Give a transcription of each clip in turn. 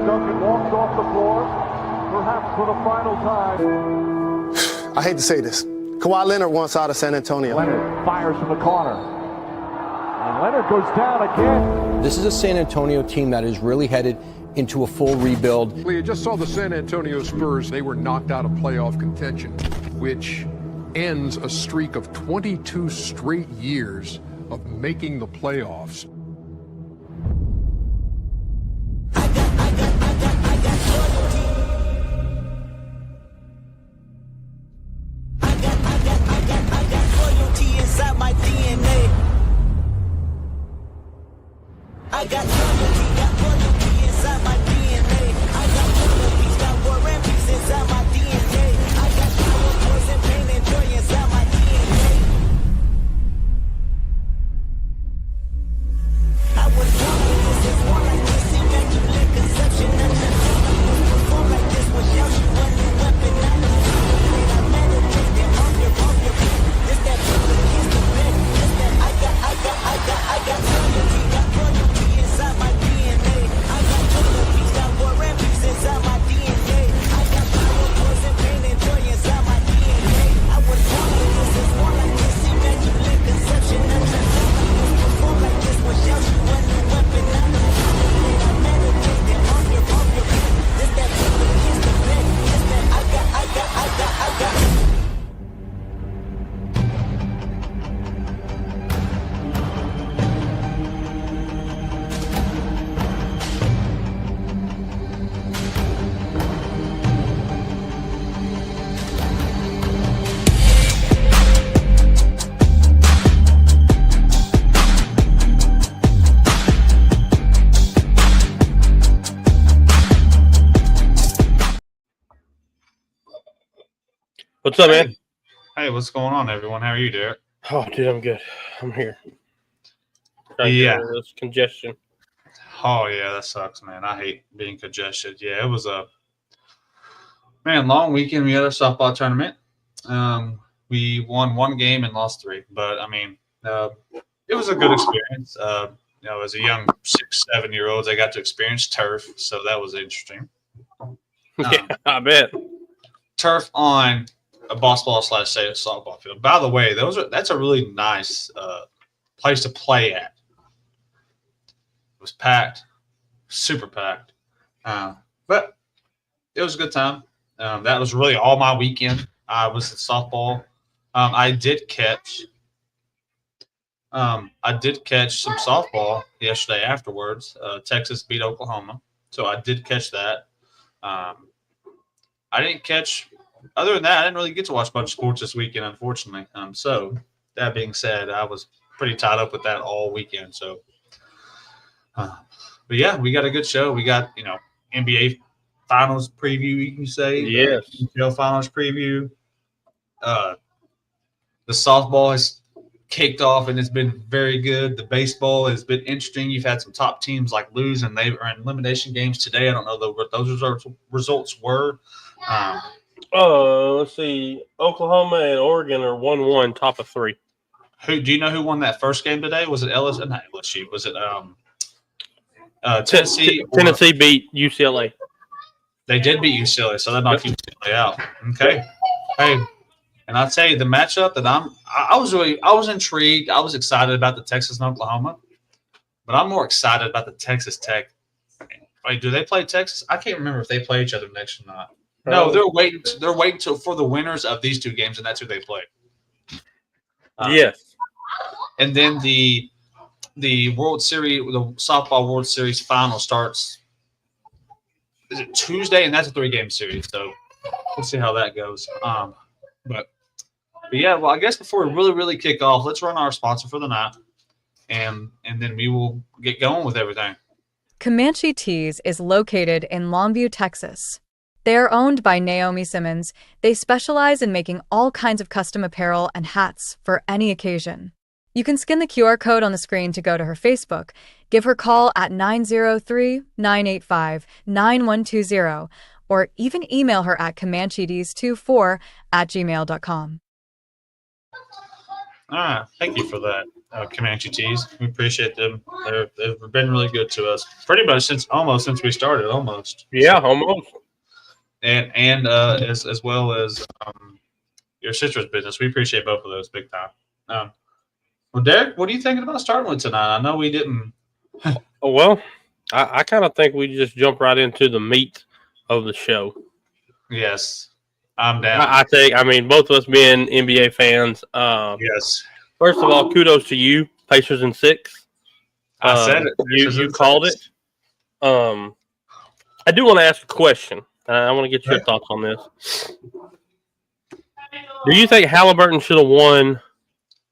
Duncan walks off the floor, perhaps for the final time. I hate to say this. Kawhi Leonard wants out of San Antonio. Leonard fires from the corner. And Leonard goes down again. This is a San Antonio team that is really headed into a full rebuild. You just saw the San Antonio Spurs. They were knocked out of playoff contention, which ends a streak of 22 straight years of making the playoffs. What's up, man? Hey, what's going on, everyone? How are you, Derek? Oh, dude, I'm good. I'm here. This congestion. Oh, yeah, that sucks, man. I hate being congested. Yeah, it was a long weekend. We had a softball tournament. We won one game and lost three, but I mean, it was a good experience. As a young 6-7-year-olds, I got to experience turf, so that was interesting. Yeah, I bet. Turf on a basketball / softball field. By the way, that's a really nice place to play at. It was packed, super packed, but it was a good time. That was really all my weekend. I was at softball. I did catch some softball yesterday afterwards. Texas beat Oklahoma, so I did catch that. I didn't catch. Other than that, I didn't really get to watch much sports this weekend, unfortunately. So that being said, I was pretty tied up with that all weekend. So, but yeah, we got a good show. We got NBA Finals preview, you can say. Yes. NHL Finals preview. The softball has kicked off and it's been very good. The baseball has been interesting. You've had some top teams like lose and they are in elimination games today. I don't know what those results were. Let's see. Oklahoma and Oregon are 1-1, top of 3. Who do you know who won that first game today? Was it LSU? Not LSU. Was it Tennessee? Tennessee beat UCLA. They did beat UCLA, so that knocked UCLA out. Okay. Hey, and I'll tell you the matchup that I was intrigued. I was excited about the Texas and Oklahoma, but I'm more excited about the Texas Tech. Wait, do they play Texas? I can't remember if they play each other next or not. No, they're waiting. They're waiting for the winners of these two games, and that's who they play. Yes. And then the World Series, the softball World Series final starts. Is it Tuesday? And that's a 3-game series. So we'll see how that goes. But yeah, well, I guess before we really kick off, let's run our sponsor for the night, and then we will get going with everything. Comanche Tees is located in Longview, Texas. They are owned by Naomi Simmons. They specialize in making all kinds of custom apparel and hats for any occasion. You can scan the QR code on the screen to go to her Facebook, give her call at 903-985-9120, or even email her at comanchetees24@gmail.com. All right, thank you for that. Comanche Tees. We appreciate them. They've been really good to us, pretty much since we started, almost. Yeah, almost. And as well as your sister's business. We appreciate both of those big time. Well, Derek, what are you thinking about starting with tonight? I know we didn't. Well, I kind of think we just jump right into the meat of the show. Yes, I'm down. I mean, both of us being NBA fans. Yes. First of all, kudos to you, Pacers in 6. I said it. You called it. I do want to ask a question. I want to get your thoughts on this. Do you think Halliburton should have won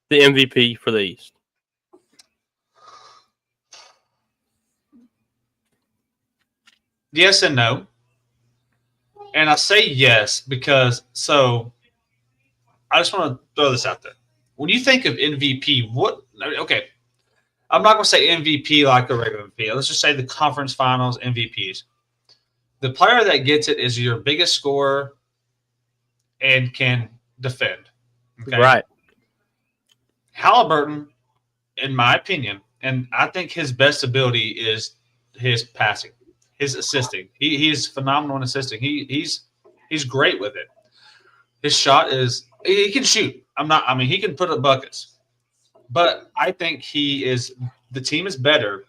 the MVP for the East? Yes and no. And I say yes because I just want to throw this out there. When you think of MVP, okay, I'm not going to say MVP like a regular MVP. Let's just say the conference finals MVPs. The player that gets it is your biggest scorer and can defend. Okay? Right. Halliburton, in my opinion, and I think his best ability is his passing, his assisting. He's phenomenal in assisting. He's great with it. His shot is he can shoot. He can put up buckets. But I think the team is better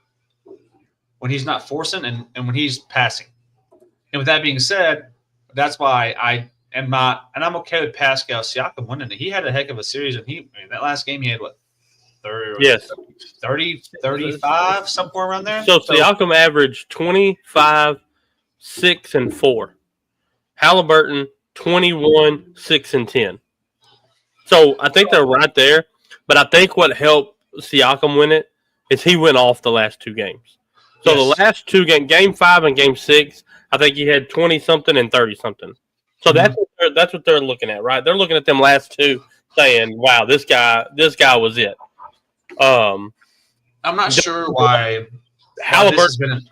when he's not forcing and when he's passing. And with that being said, that's why I'm okay with Pascal Siakam winning it. He had a heck of a series, and that last game he had 30, 35, somewhere around there. So Siakam averaged 25, 6, and 4. Halliburton 21, 6, and 10. So I think they're right there. But I think what helped Siakam win it is he went off the last 2 games. So the last 2 games, Game 5 and Game 6, I think he had 20-something and 30-something. So that's what they're looking at, right? They're looking at them last 2 saying, wow, this guy was it. I'm not sure why Halliburton's been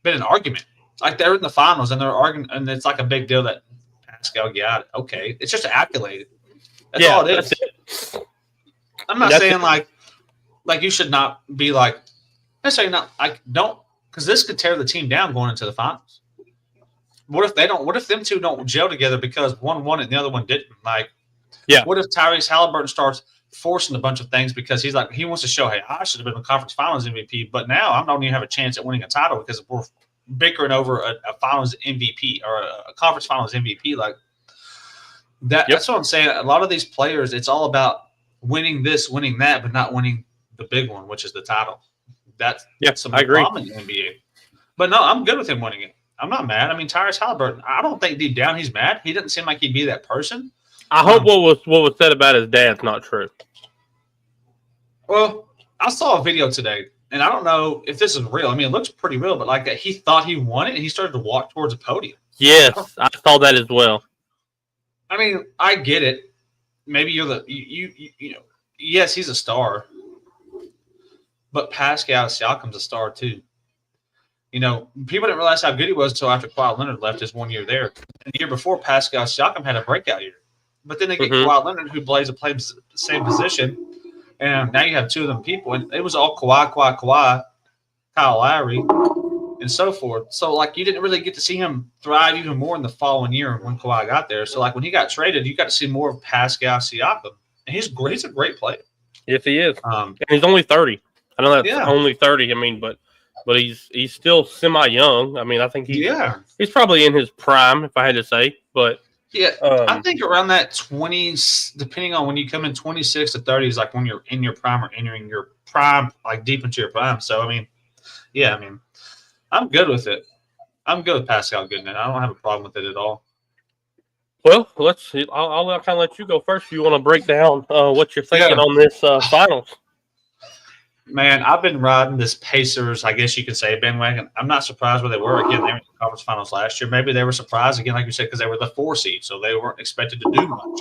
an argument. Like they're in the finals and they're arguing, and it's like a big deal that Pascal got it. Okay, it's just an accolade. That's all it is. That's it. I'm not saying like you should not be like necessarily not like don't because this could tear the team down going into the finals. What if they don't? What if them two don't gel together because one won it and the other one didn't? Like, what if Tyrese Halliburton starts forcing a bunch of things because he wants to show, hey, I should have been a conference finals MVP, but now I don't even have a chance at winning a title because we're bickering over a finals MVP or a conference finals MVP. Like that. That's what I'm saying. A lot of these players, it's all about winning this, winning that, but not winning the big one, which is the title. That's some problem in the NBA. But no, I'm good with him winning it. I'm not mad. I mean, Tyrese Halliburton, I don't think deep down he's mad. He doesn't seem like he'd be that person. I hope what was said about his dad's not true. Well, I saw a video today, and I don't know if this is real. I mean, it looks pretty real, but like he thought he won it, and he started to walk towards the podium. Yes, I saw that as well. I mean, I get it. Maybe you're you know, yes, he's a star, but Pascal Siakam's a star too. You know, people didn't realize how good he was until after Kawhi Leonard left his 1 year there. And the year before, Pascal Siakam had a breakout year. But then they get Kawhi Leonard, who plays the same position, and now you have 2 of them people. And it was all Kawhi, Kyle Lowry, and so forth. So, like, you didn't really get to see him thrive even more in the following year when Kawhi got there. So, like, when he got traded, you got to see more of Pascal Siakam. And he's great. He's a great player. Yes, he is. And he's only 30. I know that's only 30. I mean, but he's still semi-young. I mean, I think he's probably in his prime, if I had to say. But I think around that 20s, depending on when you come in 26 to 30 is like when you're in your prime or entering your prime, like deep into your prime. So, I mean, I'm good with it. I'm good with Pascal getting it. I don't have a problem with it at all. Well, let's see. I'll kind of let you go first. If you want to break down what you're thinking on this finals. Man, I've been riding this Pacers, I guess you could say, bandwagon. I'm not surprised where they were. Again, they were in the conference finals last year. Maybe they were surprised, again, like you said, because they were the 4 seed, so they weren't expected to do much.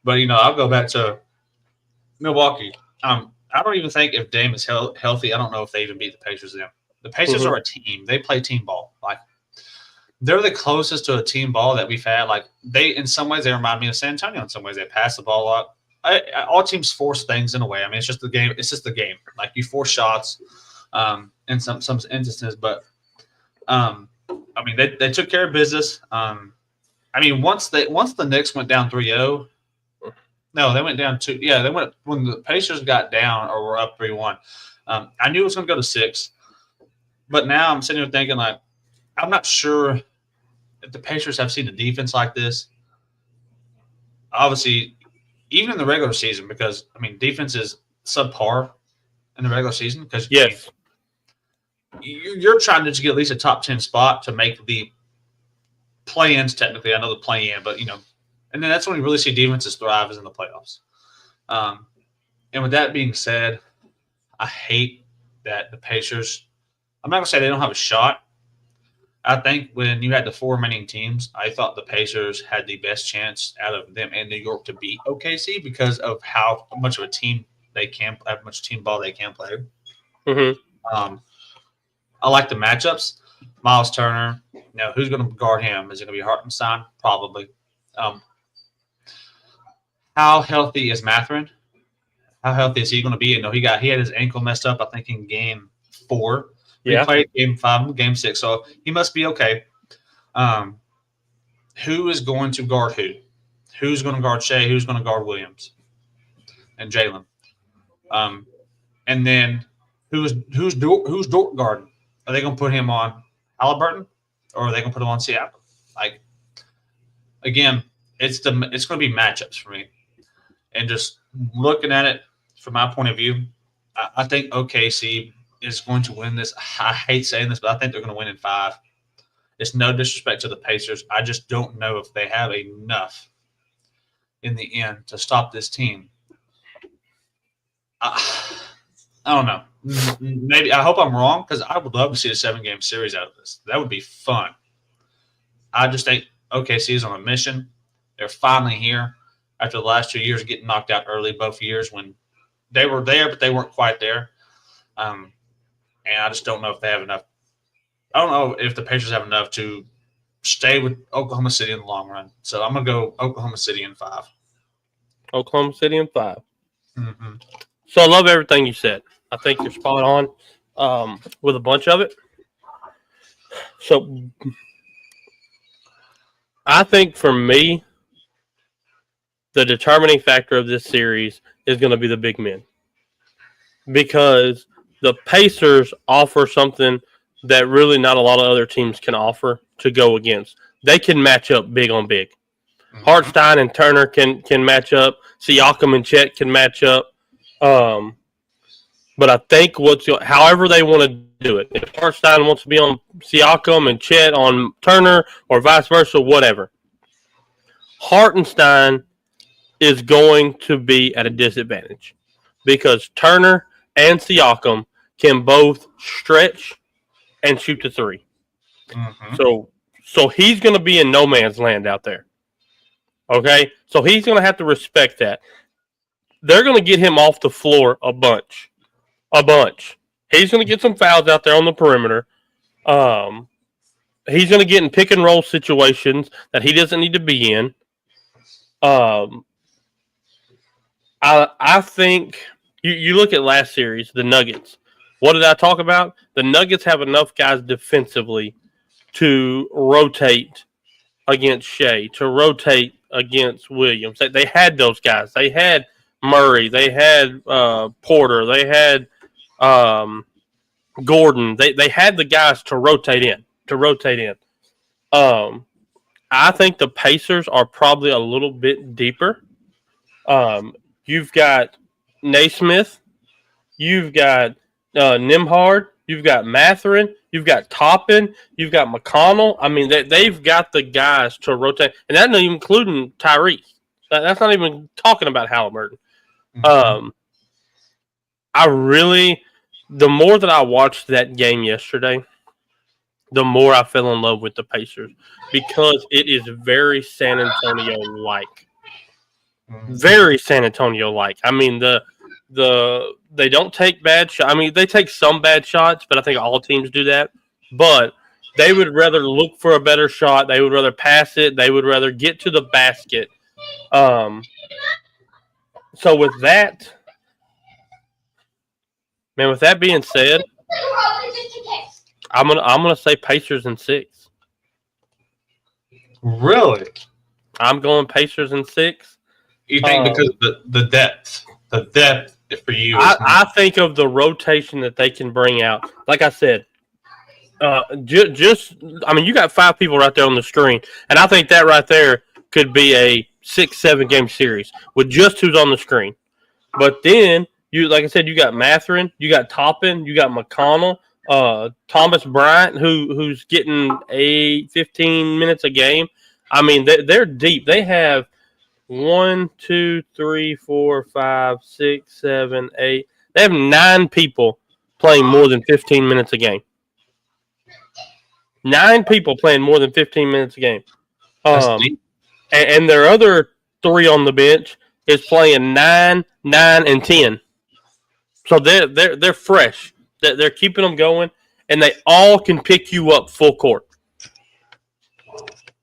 But, you know, I'll go back to Milwaukee. I don't even think if Dame is healthy, I don't know if they even beat the Pacers then. The Pacers are a team. They play team ball. Like, they're the closest to a team ball that we've had. Like, in some ways, they remind me of San Antonio. In some ways, they pass the ball all teams force things in a way. I mean, it's just the game. It's just the game. Like you force shots in some instances, but I mean, they took care of business. I mean, once the Knicks went down 3-0. No, they went down 2. Yeah, they went when the Pacers got down or were up 3-1. I knew it was going to go to 6, but now I'm sitting here thinking like, I'm not sure if the Pacers have seen a defense like this. Obviously, even in the regular season, because I mean, defense is subpar in the regular season because yes, you're trying to just get at least a top 10 spot to make the play-ins. Technically, I know the play-in, but and then that's when you really see defenses thrive is in the playoffs. And with that being said, I hate that the Pacers. I'm not gonna say they don't have a shot. I think when you had the 4 remaining teams, I thought the Pacers had the best chance out of them and New York to beat OKC because of how much of a team they can, how much team ball they can play. mm-hmm. I like the matchups. Miles Turner, who's going to guard him? Is it going to be Hartenstein? Probably. How healthy is Mathurin? How healthy is he going to be? He had his ankle messed up, I think, in game 4. Yeah. He played game 5, game 6, so he must be okay. Who is going to guard who? Who's going to guard Shea? Who's going to guard Williams and Jalen? And then who's Dort guarding? Are they going to put him on Halliburton or are they going to put him on Siakam? Like, again, it's going to be matchups for me. And just looking at it from my point of view, I think OKC is going to win this. I hate saying this, but I think they're going to win in 5. It's no disrespect to the Pacers. I just don't know if they have enough in the end to stop this team. I don't know. Maybe I hope I'm wrong because I would love to see a 7-game series out of this. That would be fun. I just think OKC is on a mission. They're finally here after the last 2 years getting knocked out early, both years when they were there, but they weren't quite there. And I just don't know if they have enough. I don't know if the Pacers have enough to stay with Oklahoma City in the long run. So I'm going to go Oklahoma City in 5. Oklahoma City in 5. Mm-hmm. So I love everything you said. I think you're spot on with a bunch of it. So I think for me, the determining factor of this series is going to be the big men. Because the Pacers offer something that really not a lot of other teams can offer to go against. They can match up big on big. Hartenstein and Turner can match up. Siakam and Chet can match up. But I think however they want to do it. If Hartenstein wants to be on Siakam and Chet on Turner or vice versa, whatever. Hartenstein is going to be at a disadvantage because Turner and Siakam can both stretch and shoot the 3. Mm-hmm. So he's going to be in no man's land out there. Okay? So he's going to have to respect that. They're going to get him off the floor a bunch. He's going to get some fouls out there on the perimeter. He's going to get in pick and roll situations that he doesn't need to be in. I think you look at last series, the Nuggets. What did I talk about? The Nuggets have enough guys defensively to rotate against Shea, to rotate against Williams. They had those guys. They had Murray. They had Porter. They had Gordon. They had the guys to rotate in. I think the Pacers are probably a little bit deeper. You've got Naismith. You've got Nembhard. You've got Mathurin. You've got Toppin. You've got McConnell. I mean, they've got the guys to rotate. And that's not even including Tyrese. That's not even talking about Halliburton. Mm-hmm. The more that I watched that game yesterday, the more I fell in love with the Pacers because it is very San Antonio-like. Very San Antonio-like. I mean, they don't take bad shots. I mean, they take some bad shots, but I think all teams do that. But they would rather look for a better shot. They would rather pass it. They would rather get to the basket. So with that, man, with that being said, I'm gonna say Pacers in 6. Really? I'm going Pacers in 6. You think because of the depth for you is I think of the rotation that they can bring out. Like I said, you got 5 people right there on the screen, and I think that right there could be a 6-7 game series with just who's on the screen. But then like I said, you got Mathurin, you got Toppin, you got McConnell, Thomas Bryant, who's getting 15 minutes a game. I mean, they're deep. They have 1, 2, 3, 4, 5, 6, 7, 8. They have 9 people playing more than 15 minutes a game. 9 people playing more than 15 minutes a game. And their other 3 on the bench is playing 9, 9, and 10. So they're fresh. They're keeping them going, and they all can pick you up full court.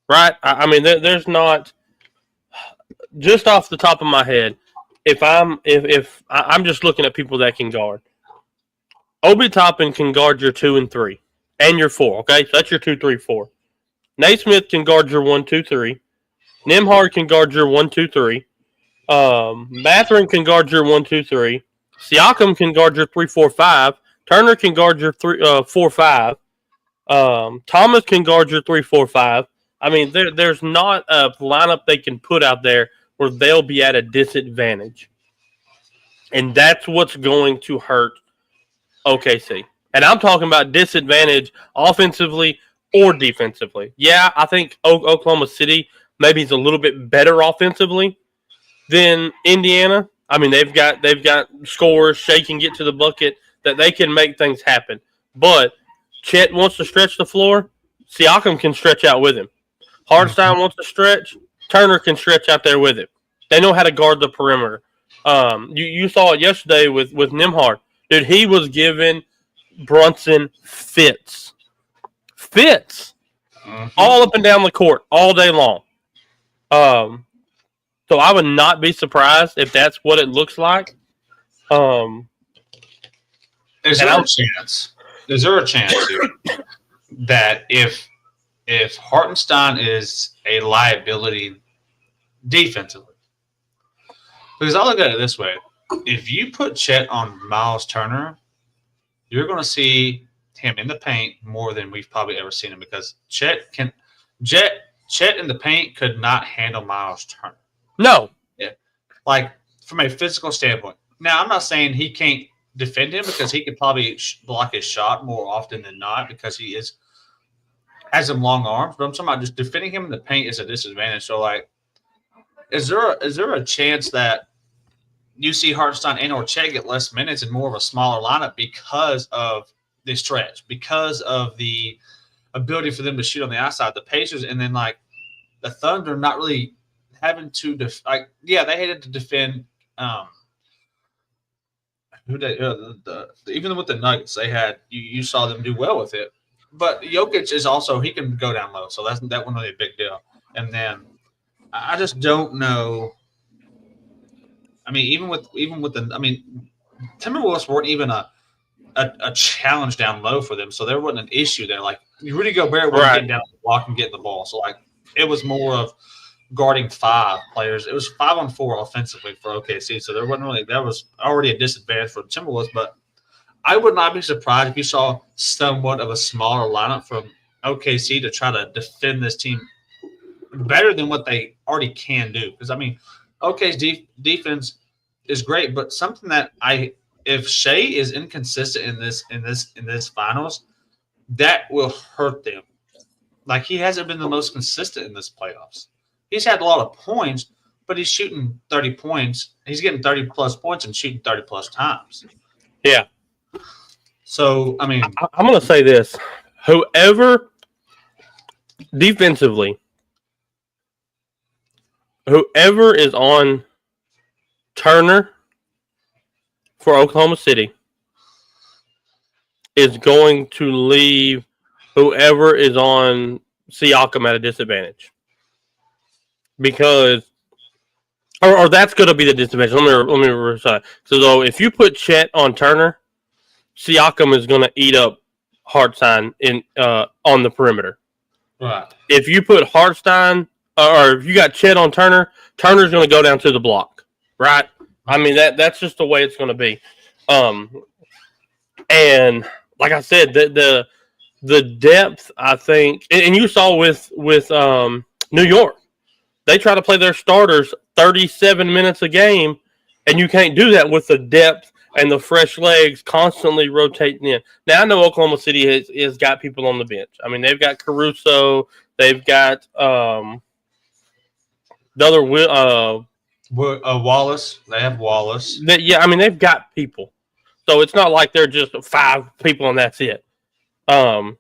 Right? I mean, there's not, just off the top of my head, if I'm just looking at people that can guard. Obi Toppin can guard your 2 and 3 and your 4. Okay, so that's your 2, 3, 4. Naismith can guard your 1, 2, 3. Nembhard can guard your 1, 2, 3. Mathurin can guard your 1, 2, 3. Siakam can guard your 3, 4, 5. Turner can guard your 4, 5. Thomas can guard your 3, 4, 5. I mean, there's not a lineup they can put out there where they'll be at a disadvantage. And that's what's going to hurt OKC. And I'm talking about disadvantage offensively or defensively. Yeah, I think Oklahoma City maybe is a little bit better offensively than Indiana. I mean, they've got scorers. Shea can get to the bucket, that they can make things happen. But Chet wants to stretch the floor. Siakam can stretch out with him. Hartenstein wants to stretch. Turner can stretch out there with him. They know how to guard the perimeter. You saw it yesterday with Nembhard. Dude, he was giving Brunson fits. All up and down the court all day long. So I would not be surprised if that's what it looks like. Is there a chance? Is there a chance here that if Hartenstein is a liability defensively, because I look at it this way: if you put Chet on Miles Turner, you're going to see him in the paint more than we've probably ever seen him, because Chet in the paint could not handle Miles Turner. No. Yeah. Like, from a physical standpoint. Now, I'm not saying he can't defend him, because he could probably block his shot more often than not, because he has some long arms. But I'm talking about just defending him in the paint is a disadvantage. So, like, is there a chance that you see Hartenstein and or Chet get less minutes and more of a smaller lineup because of the stretch, because of the ability for them to shoot on the outside? The Pacers, and then, like, the Thunder not really having to they hated to defend even with the Nuggets, they had you saw them do well with it. But Jokic is also, he can go down low, so that wasn't really a big deal. And then I just don't know. I mean, even with Timberwolves weren't even a challenge down low for them, so there wasn't an issue there. Like, Rudy Gobert wasn't getting down the block and getting the ball, so like it was more of guarding 5 players. It was 5-on-4 offensively for OKC, so there wasn't really, that was already a disadvantage for the Timberwolves. But I would not be surprised if you saw somewhat of a smaller lineup from OKC to try to defend this team better than what they already can do. Because I mean, OKC's defense is great, but something that if Shea is inconsistent in this finals, that will hurt them. Like, he hasn't been the most consistent in this playoffs. He's had a lot of points, but he's shooting 30 points. He's getting 30-plus points and shooting 30-plus times. Yeah. So, I mean, I'm going to say this. Whoever defensively, whoever is on Turner for Oklahoma City is going to leave whoever is on Siakam at a disadvantage. Because or that's going to be the disadvantage. Let me recite. So if you put Chet on Turner, Siakam is going to eat up Hartenstein on the perimeter. Right. If you put Hartenstein or if you got Chet on Turner, Turner's going to go down to the block, right? I mean that's just the way it's going to be. And like I said, the depth, I think, and you saw with New York, they try to play their starters 37 minutes a game, and you can't do that with the depth and the fresh legs constantly rotating in. Now, I know Oklahoma City has got people on the bench. I mean, they've got Caruso. They've got the other Wallace. They have Wallace. I mean, they've got people. So it's not like they're just 5 people and that's it. But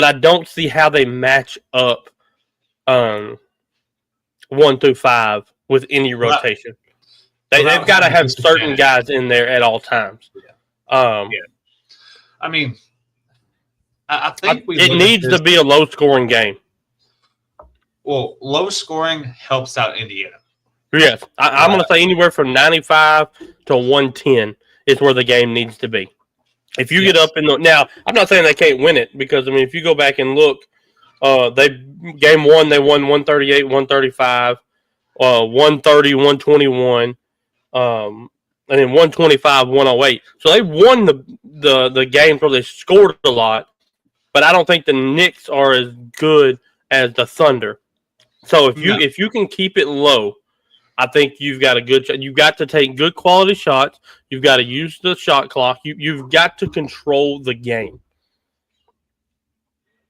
I don't see how they match up 1 through 5 with any rotation. They've got to have certain guys in there at all times. I mean, I think it needs to be a low-scoring game. Well, low scoring helps out Indiana. Yes, I'm going to say anywhere from 95 to 110 is where the game needs to be. If you get up in now, I'm not saying they can't win it because I mean, if you go back and look, game 1 they won 138, 135, 130, 121. And then 125, 108. So they won the games where they scored a lot, but I don't think the Knicks are as good as the Thunder. So if you can keep it low, I think you've got a good shot. You've got to take good quality shots. You've got to use the shot clock. You've got to control the game.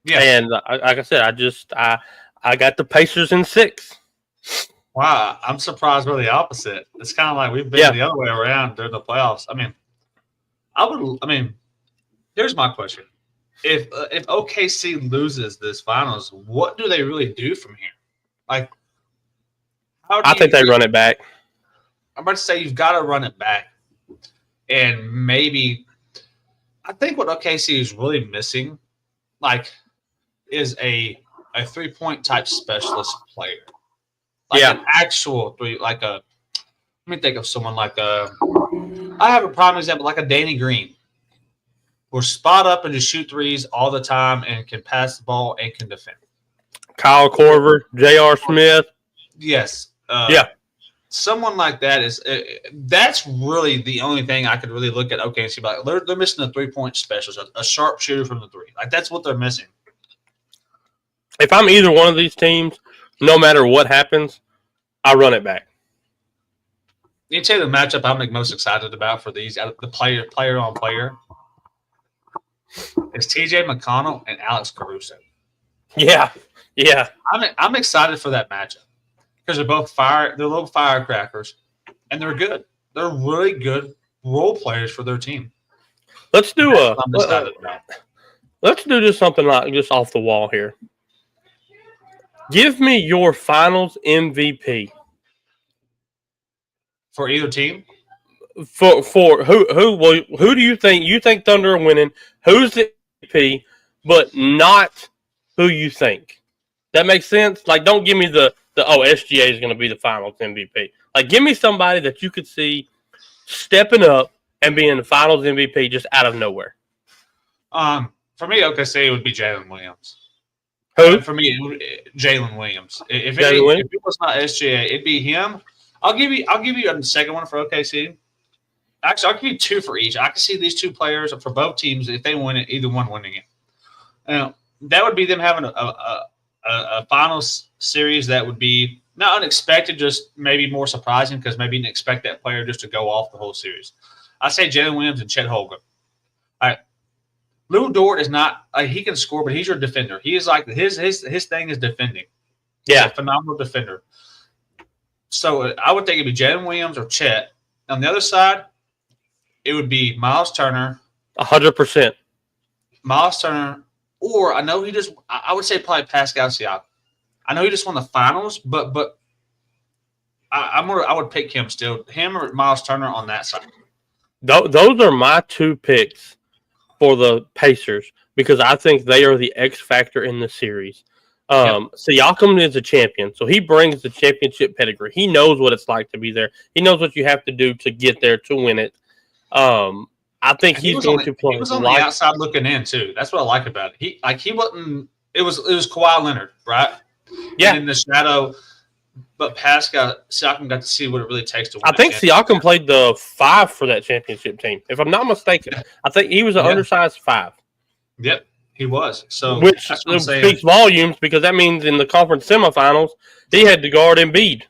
Yeah. And like I said, I got the Pacers in 6. Wow, I'm surprised we're the opposite. It's kind of like we've been the other way around during the playoffs. I mean, here's my question: If OKC loses this finals, what do they really do from here? Like, I think they run it back. I'm about to say you've got to run it back, and maybe I think what OKC is really missing, like, is a 3-point type specialist player. Like an actual 3, like let me think of someone like I have a prime example, like a Danny Green. Will spot up and just shoot threes all the time and can pass the ball and can defend. Kyle Korver, J.R. Smith. Yes. Someone like that that's really the only thing I could really look at OKC about. They're missing a 3-point specialist, a sharp shooter from the 3. Like that's what they're missing. If I'm either one of these teams, no matter what happens, I run it back. You tell you the matchup I'm most excited about for these, the player on player, is TJ McConnell and Alex Caruso. Yeah. I'm excited for that matchup because they're both little firecrackers, and they're good. They're really good role players for their team. Let's do just something like just off the wall here. Give me your Finals MVP for either team. For who do you think Thunder are winning? Who's the MVP, but not who you think? That makes sense. Like, don't give me the SGA is going to be the Finals MVP. Like, give me somebody that you could see stepping up and being the Finals MVP just out of nowhere. For me, OKC would be Jalen Williams. Who? For me, Jalen Williams. If it was not SGA, it'd be him. I'll give you a second one for OKC. Actually, I'll give you 2 for each. I can see these 2 players for both teams if they win it, either one winning it. That would be them having a finals series that would be not unexpected, just maybe more surprising because maybe you didn't expect that player just to go off the whole series. I say Jalen Williams and Chet Holmgren. All right. Lou Dort is not he can score, but he's your defender. He is like his thing is defending. He's a phenomenal defender. So I would think it'd be Jalen Williams or Chet. On the other side, it would be Miles Turner. 100%. Miles Turner, or I would say probably Pascal Siakam. I know he just won the finals, but I would pick him still. Him or Miles Turner on that side. Those are my 2 picks for the Pacers because I think they are the X factor in the series. Siakam is a champion, so he brings the championship pedigree. He knows what it's like to be there. He knows what you have to do to get there to win it. I think he's going to play. He was on the outside looking in too. That's what I like about it. He wasn't. It was Kawhi Leonard, right? Yeah. And in the shadow, but Siakam got to see what it really takes to win. I think Siakam played the 5 for that championship team, if I'm not mistaken. I think he was an undersized 5. Yep, he was. So which speaks volumes because that means in the conference semifinals he had to guard Embiid.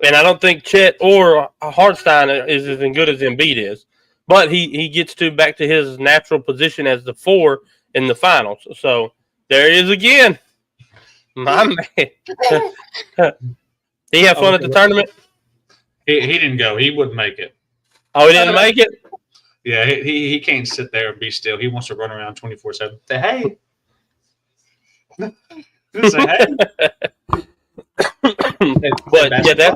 And I don't think Chet or Hartenstein is as good as Embiid is. But he gets back to his natural position as the 4 in the finals. So there he is again. My man. He had fun at the tournament? He didn't go. He wouldn't make it. Oh, he didn't make it? Yeah, he can't sit there and be still. He wants to run around 24/7. Say, hey. Say, hey. But yeah,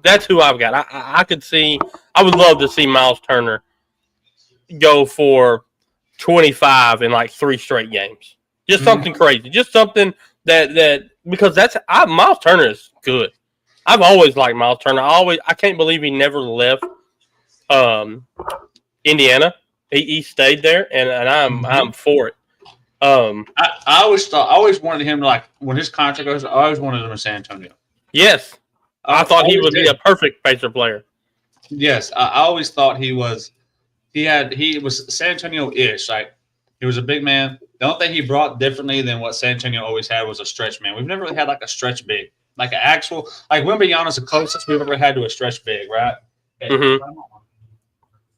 that's who I've got. I could see. I would love to see Miles Turner go for 25 in like 3 straight games. Just something crazy. Just something that because Miles Turner is good. I've always liked Miles Turner. I can't believe he never left Indiana. He stayed there, and I'm for it. I always wanted him to, like, when his contract goes, I always wanted him in San Antonio. Yes. I thought he would be a perfect Pacer player. Yes. I always thought he was San Antonio-ish. Like, he was a big man. The only thing he brought differently than what San Antonio always had was a stretch man. We've never really had like a stretch big. Like an actual, like Wembanyama's the closest we've ever had to a stretch big, right? Mm-hmm.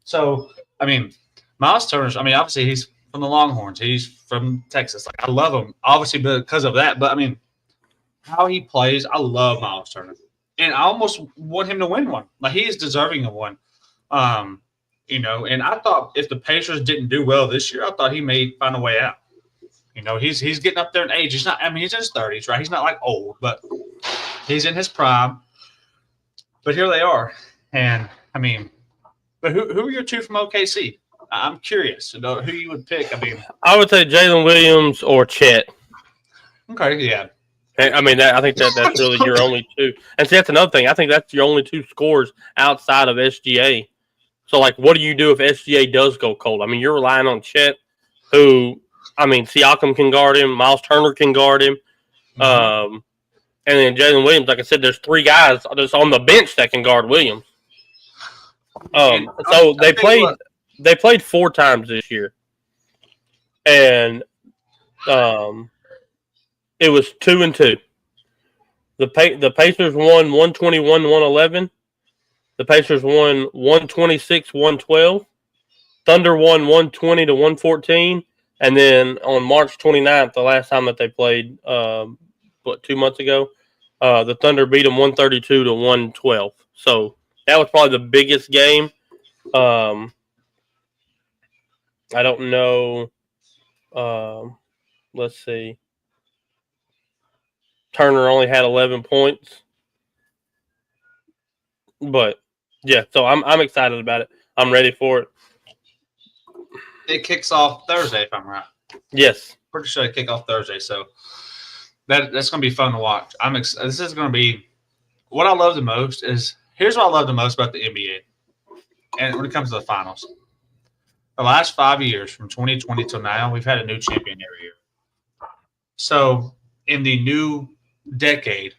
So, I mean, Miles Turner's, obviously he's from the Longhorns. He's from Texas. Like, I love him, obviously, because of that. But, how he plays, I love Miles Turner. And I almost want him to win one. Like, he is deserving of one. And I thought if the Pacers didn't do well this year, I thought he may find a way out. He's getting up there in age. He's not, he's in his 30s, right? He's not like old, but he's in his prime. But here they are. And, but who are your 2 from OKC? I'm curious to know who you would pick. I would say Jalen Williams or Chet. Okay, yeah. I think that's really your only 2. And see, that's another thing. I think that's your only 2 scores outside of SGA. So, like, what do you do if SGA does go cold? You're relying on Chet, who, Siakam can guard him, Miles Turner can guard him. And then Jalen Williams, like I said, there's 3 guys that's on the bench that can guard Williams. So they played 4 times this year. And it was 2-2. The Pacers won 121-111. The Pacers won 126-112. Thunder won 120-114. And then on March 29th, the last time that they played, 2 months ago, the Thunder beat them 132-112. So that was probably the biggest game. I don't know. Let's see. Turner only had 11 points. But yeah, so I'm excited about it. I'm ready for it. It kicks off Thursday, if I'm right. Yes. Pretty sure it kick off Thursday, so that's going to be fun to watch. This is going to be what I love the most is here's what I love the most about the NBA. And when it comes to the finals, the last 5 years from 2020 till now, we've had a new champion every year. So in the new decade,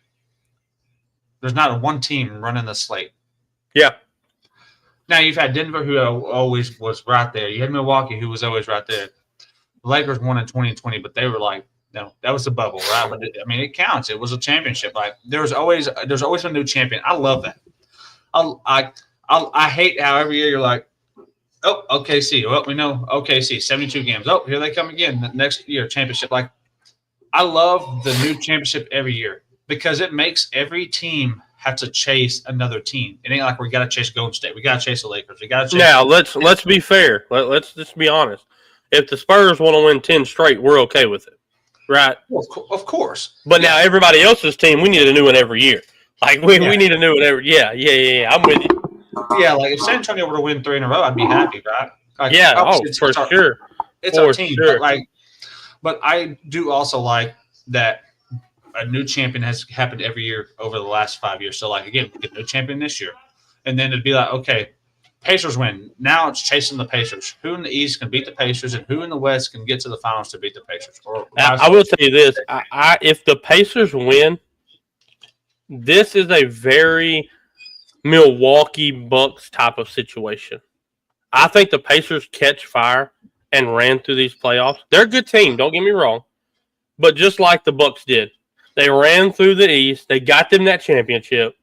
there's not one team running the slate. Yeah. Now, you've had Denver, who always was right there. You had Milwaukee, who was always right there. The Lakers won in 2020, but they were like, no, that was the bubble, right? But it counts. It was a championship. Like there's always a new champion. I love that. I hate how every year you're like, oh, OKC. Well, we know OKC, 72 games. Oh, here they come again. Next year, championship. Like, I love the new championship every year because it makes every team have to chase another team. It ain't like we got to chase Golden State. We got to chase the Lakers. We got to chase. Now let's be fair. Let's just be honest. If the Spurs want to win 10 straight, we're okay with it, right? Well, of course. But now everybody else's team, we need a new one every year. Like we need a new one every. Yeah. I'm with you. Yeah, like if San Antonio were to win 3 in a row, I'd be happy, right? Like, yeah. Oh, for sure. It's our team. Sure. But like But I do also like that a new champion has happened every year over the last 5 years. So, like, again, we get a new champion this year. And then it'd be like, okay, Pacers win. Now it's chasing the Pacers. Who in the East can beat the Pacers, and who in the West can get to the finals to beat the Pacers? I will tell you this. If the Pacers win, this is a very Milwaukee Bucks type of situation. I think the Pacers catch fire and ran through these playoffs. They're a good team, don't get me wrong. But just like the Bucks did, they ran through the East. They got them that championship.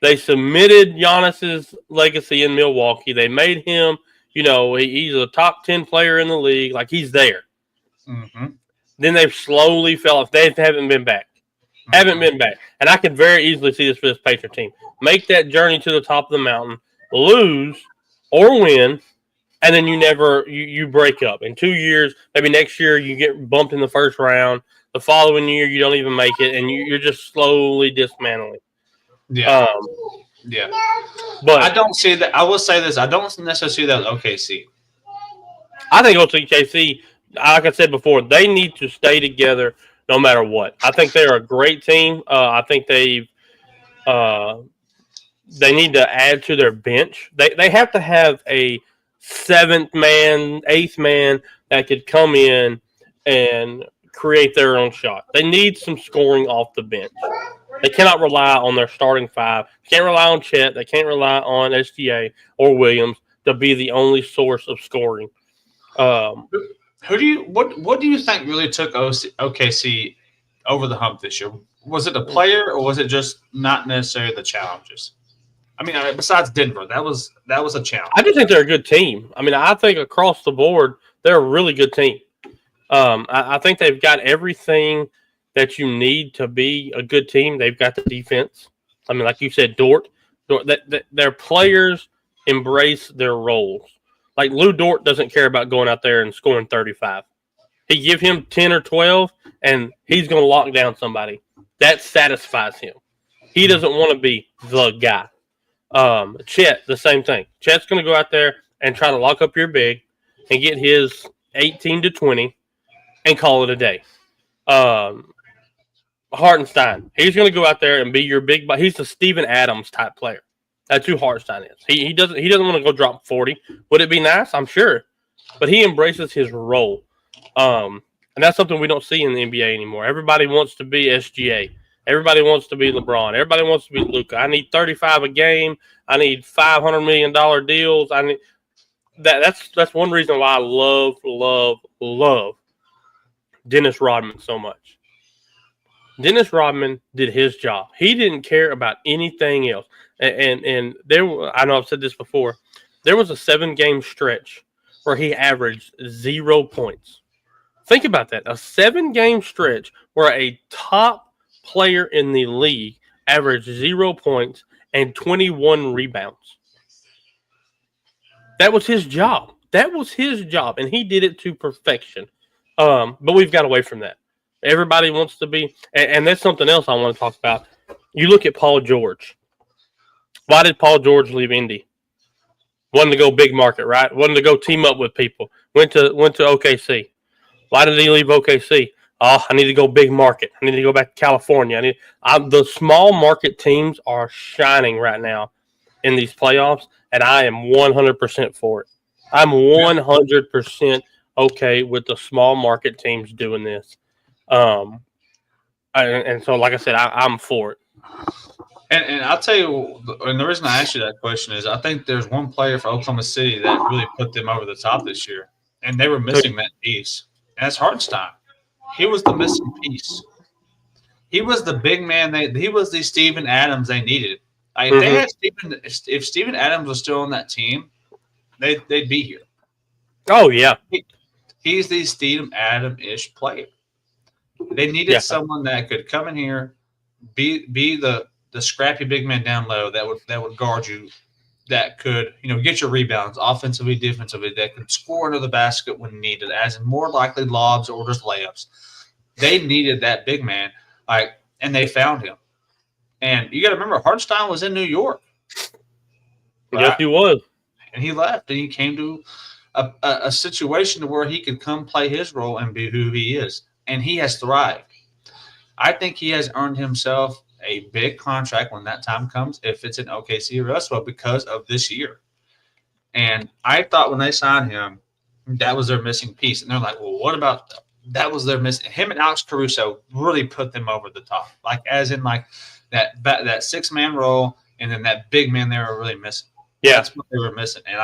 They cemented Giannis's legacy in Milwaukee. They made him, he's a top 10 player in the league. Like, he's there. Mm-hmm. Then they've slowly fell off. They haven't been back. And I can very easily see this for this Patriot team. Make that journey to the top of the mountain, lose or win, and then you break up. In 2 years, maybe next year you get bumped in the first round. The following year you don't even make it, and you're just slowly dismantling. Yeah. Yeah. But I don't see that. I will say this. I don't necessarily see that with OKC. I think OKC, like I said before, they need to stay together no matter what. I think they're a great team. I think they need to add to their bench. They have to have a seventh man, eighth man that could come in and create their own shot. They need some scoring off the bench. They cannot rely on their starting five. They can't rely on Chet. They can't rely on SGA or Williams to be the only source of scoring. What do you think really took OKC over the hump this year? Was it a player, or was it just not necessarily the challenges? I mean, besides Denver, that was a challenge. I do think they're a good team. I mean, I think across the board they're a really good team. I think they've got everything that you need to be a good team. They've got the defense. I mean, like you said, Dort their players embrace their roles. Like Lou Dort doesn't care about going out there and scoring 35. He give him 10 or 12, and he's going to lock down somebody. That satisfies him. He doesn't want to be the guy. Chet, the same thing. Chet's going to go out there and try to lock up your big and get his 18 to 20 and call it a day. Hartenstein, he's going to go out there and be your big. He's the Steven Adams type player. That's who Hartenstein is. He doesn't want to go drop 40. Would it be nice? I'm sure, but he embraces his role, and that's something we don't see in the NBA anymore. Everybody wants to be SGA. Everybody wants to be LeBron. Everybody wants to be Luka. I need 35 a game. I need $500 million deals. I need that's one reason why I love Dennis Rodman so much. Dennis Rodman did his job. He didn't care about anything else. And I know I've said this before. There was a 7-game stretch where he averaged 0 points. Think about that. A 7-game stretch where a top player in the league averaged 0 points and 21 rebounds. That was his job. And he did it to perfection. But we've got away from that. Everybody wants to be, and that's something else I want to talk about. You look at Paul George. Why did Paul George leave Indy? Wanted to go big market, right? Wanted to go team up with people. Went to OKC. Why did he leave OKC? Oh, I need to go big market. I need to go back to California. The small market teams are shining right now in these playoffs, and I am 100% for it. I'm 100% okay with the small market teams doing this. And so, like I said, I'm for it. And I'll tell you, and the reason I asked you that question is I think there's one player for Oklahoma City that really put them over the top this year, and they were missing that piece. And that's Hartenstein. He was the missing piece. He was the big man. He was the Steven Adams they needed. Like, if Steven Adams was still on that team, they'd be here. Oh, yeah. He's the Steven Adams-ish player. They needed someone that could come in here, be the scrappy big man down low that would guard you, that could get your rebounds offensively, defensively, that could score under the basket when needed, as in more likely lobs or just layups. They needed that big man, and they found him. And you got to remember, Hartenstein was in New York. Right? Yes, he was. And he left, and he came to a situation where he could come play his role and be who he is, and he has thrived. I think he has earned himself a big contract when that time comes, if it's in OKC or elsewhere, because of this year. And I thought when they signed him, that was their missing piece. And they're like, well, what about that was their missing? Him and Alex Caruso really put them over the top, like as in like that 6-man role, and then that big man they were really missing. Yeah, that's what they were missing. And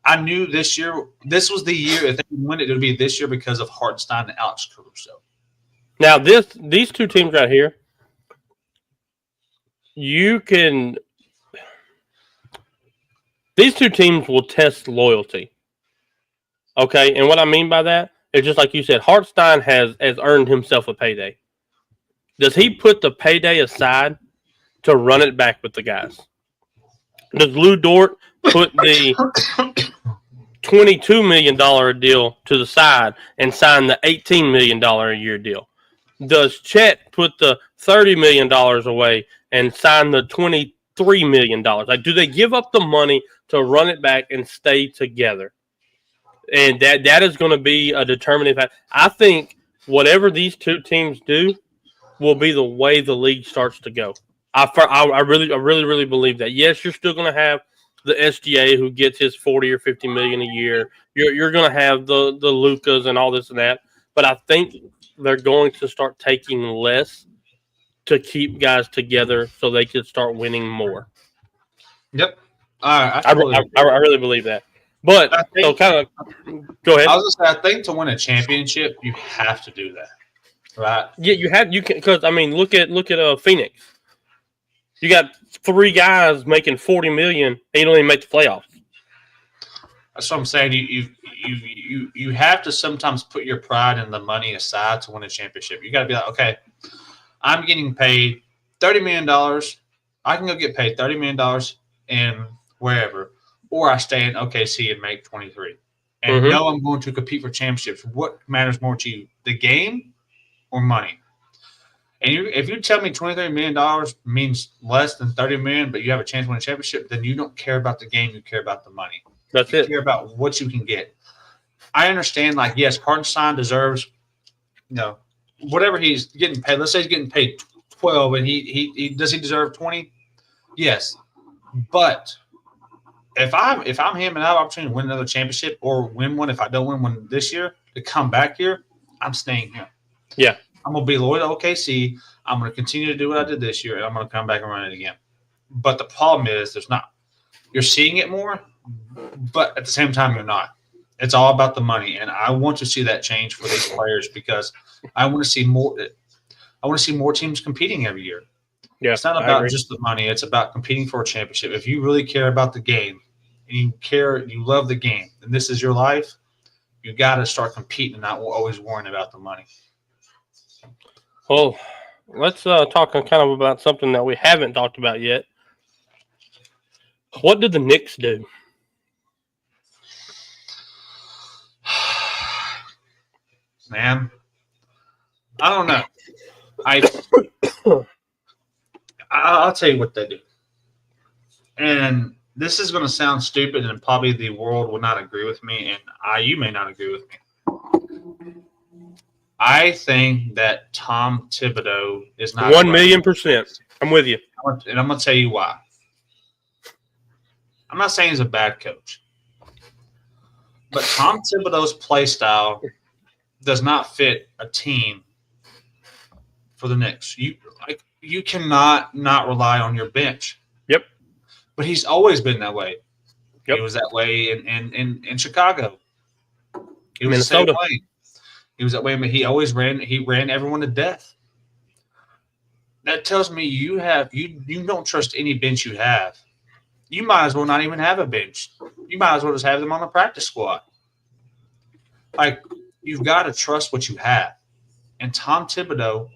I knew this year, this was the year if they win it would be this year because of Hartenstein and Alex Caruso. Now these two teams right here, these two teams will test loyalty. Okay, and what I mean by that is just like you said, Hartenstein has earned himself a payday. Does he put the payday aside to run it back with the guys? Does Lou Dort put the $22 million deal to the side and sign the $18 million a year deal? Does Chet put the $30 million away and sign the $23 million? Like, do they give up the money to run it back and stay together? And that is going to be a determining factor. I think whatever these two teams do will be the way the league starts to go. I really believe that. Yes, you're still going to have the SGA who gets his $40 or $50 million a year. You're going to have the Lucas and all this and that. But I think they're going to start taking less to keep guys together so they can start winning more. Yep. I really believe that. But so kind of go ahead. I was going to say, I think to win a championship, you have to do that, right? Yeah, you can, because I mean, look at Phoenix. You got 3 guys making $40 million, and you don't even make the playoffs. That's what I'm saying. You have to sometimes put your pride and the money aside to win a championship. You got to be like, okay, I'm getting paid $30 million. I can go get paid $30 million in wherever, or I stay in OKC and make 23. And know I'm going to compete for championships. What matters more to you, the game or money? And if you tell me $23 million means less than $30 million, but you have a chance to win a championship, then you don't care about the game. You care about the money. That's you it. Care about what you can get. I understand, like, yes, Hartenstein deserves, whatever he's getting paid. Let's say he's getting paid 12, and he does he deserve 20? Yes, but if I'm him and I have an opportunity to win another championship or win one, if I don't win one this year, to come back here, I'm staying here. Yeah. I'm going to be loyal to OKC. I'm going to continue to do what I did this year, and I'm going to come back and run it again. But the problem is you're seeing it more, but at the same time, you're not. It's all about the money, and I want to see that change for these players because I want to see more. I want to see more teams competing every year. Yeah, it's not about just the money. It's about competing for a championship. If you really care about the game and you love the game, and this is your life, you got to start competing and not always worrying about the money. Well, let's talk kind of about something that we haven't talked about yet. What did the Knicks do? Man, I don't know. I'll tell you what they do. And this is going to sound stupid, and probably the world will not agree with me, and you may not agree with me. I think that Tom Thibodeau is not 1,000,000%. I'm with you. And I'm going to tell you why. I'm not saying he's a bad coach. But Tom Thibodeau's play style does not fit a team for the Knicks. You cannot not rely on your bench. Yep. But he's always been that way. Yep. He was that way in Chicago. He was Minnesota. the same way. He was that way, but he always ran everyone to death. That tells me you don't trust any bench you have. You might as well not even have a bench. You might as well just have them on the practice squad. Like, you've got to trust what you have. And Tom Thibodeau,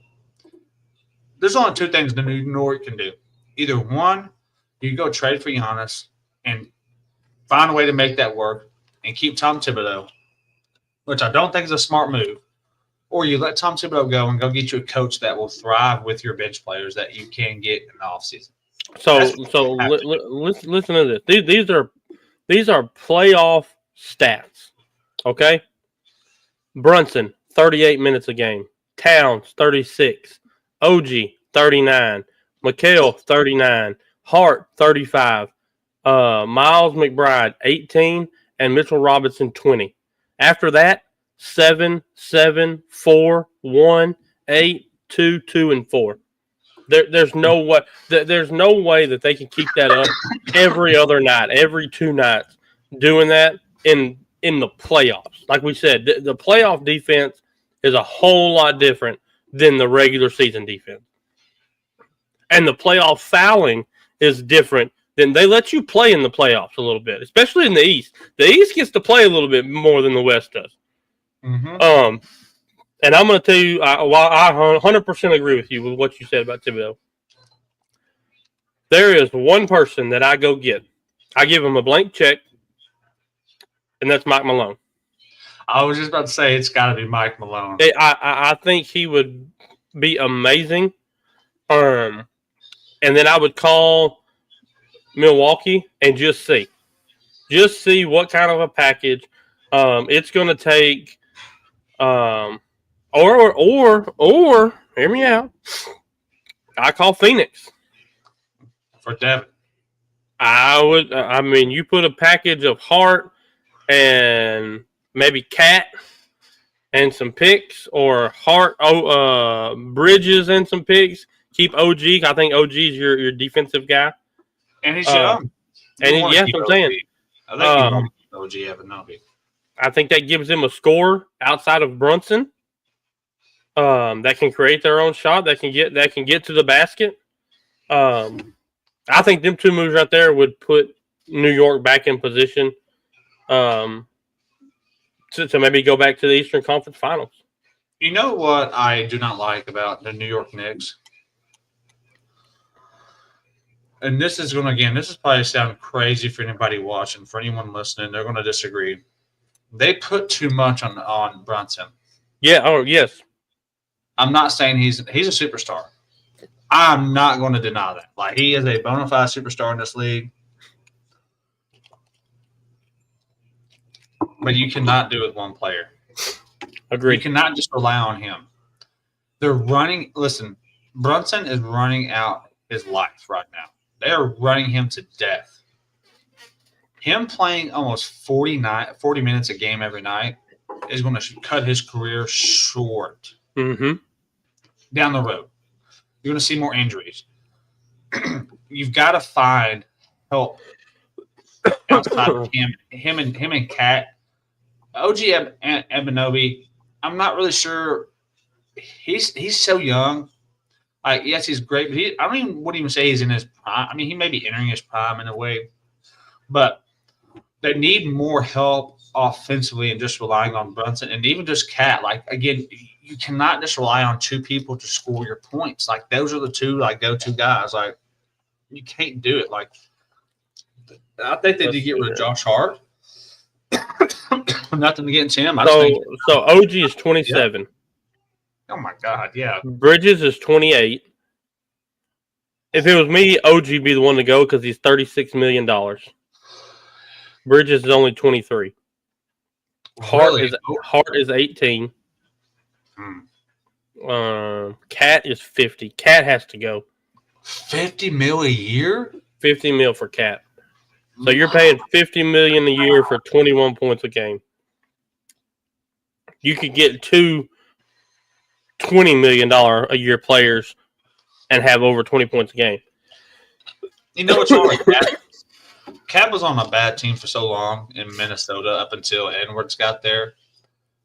there's only 2 things the New York can do. Either one, you go trade for Giannis and find a way to make that work and keep Tom Thibodeau, which I don't think is a smart move. Or you let Tom Thibodeau go and go get you a coach that will thrive with your bench players that you can get in the offseason. So listen to this. These are playoff stats. Okay? Brunson, 38 minutes a game. Towns, 36. OG, 39. McHale, 39. Hart, 35. Miles McBride, 18. And Mitchell Robinson, 20. After that, 7, 7, 4, 1, 8, 2, 2, and 4. There's no way. There's no way that they can keep that up every other night, every 2 nights, doing that in the playoffs. Like we said, the playoff defense is a whole lot different than the regular season defense, and the playoff fouling is different. Then they let you play in the playoffs a little bit, especially in the East. The East gets to play a little bit more than the West does. Mm-hmm. And I'm going to tell you, while I 100% agree with you with what you said about Thibodeau, there is one person that I go get. I give him a blank check, and that's Mike Malone. I was just about to say it's got to be Mike Malone. I think he would be amazing. And then I would call Milwaukee and just see what kind of a package it's going to take. Or hear me out. I call Phoenix for Devin. I mean, you put a package of Hart and maybe Cat and some picks, or Hart, Bridges and some picks. Keep OG. I think OG is your defensive guy. And he's young. And yes, I'm saying. I think OG Evanova. I think that gives them a score outside of Brunson. That can create their own shot. That can get to the basket. I think them 2 moves right there would put New York back in position to maybe go back to the Eastern Conference Finals. You know what I do not like about the New York Knicks? And this is probably sound crazy for anybody watching, for anyone listening. They're going to disagree. They put too much on Brunson. Yeah. Oh, yes. I'm not saying he's a superstar. I'm not going to deny that. Like, he is a bona fide superstar in this league. But you cannot do it with one player. Agreed. You cannot just rely on him. Listen, Brunson is running out his life right now. They are running him to death. Him playing almost 40 minutes a game every night is going to cut his career short. Mm-hmm. Down the road, you're going to see more injuries. You've got to find help outside of him and Cat. OG Evanova, I'm not really sure. He's so young. Like, yes, he's great, but I wouldn't even say he's in his prime. I mean, he may be entering his prime in a way, but they need more help offensively and just relying on Brunson and even just Cat. Like, again, you cannot just rely on 2 people to score your points. Like, those are the 2 go-to guys. Like, you can't do it. Like, I think they did get rid of Josh Hart. Nothing against him. So OG is 27. Yeah. Oh my God, yeah. Bridges is 28. If it was me, OG would be the one to go because he's $36 million. Bridges is only 23. Really? Hart is 18. Cat is 50. Cat has to go. $50 million a year? 50 mil for Cat. So you're paying $50 million a year for 21 points a game. You could get 2 $20 million a year players and have over 20 points a game. You know what's wrong with Cat? Cat was on a bad team for so long in Minnesota up until Edwards got there.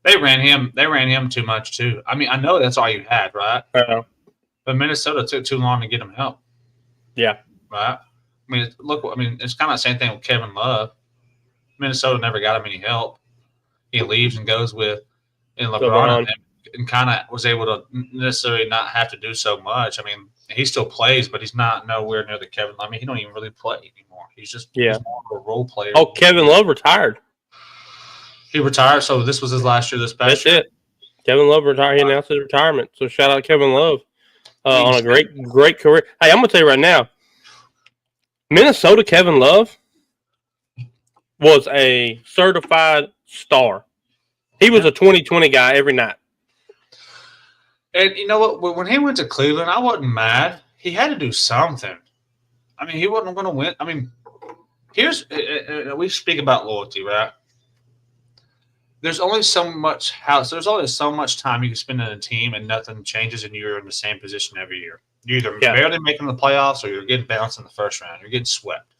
They ran him too much too. I mean, I know that's all you had, right? But Minnesota took too long to get him help. Yeah. Right? It's kind of the same thing with Kevin Love. Minnesota never got him any help. He leaves and goes with LeBron and kind of was able to necessarily not have to do so much. I mean, he still plays, but he's not nowhere near the Kevin. I mean, he don't even really play anymore. He's just he's more of a role player. Oh, Kevin Love retired. He retired, so this was his last year. This past year. That's it. Kevin Love retired. He announced his retirement. So shout out Kevin Love on a great career. Hey, I'm gonna tell you right now, Minnesota Kevin Love was a certified star. He was a 2020 guy every night. And you know what? When he went to Cleveland, I wasn't mad. He had to do something. I mean, he wasn't going to win. I mean, we speak about loyalty, right? There's only so much time you can spend in a team and nothing changes and you're in the same position every year. You're either barely making the playoffs or you're getting bounced in the first round. You're getting swept.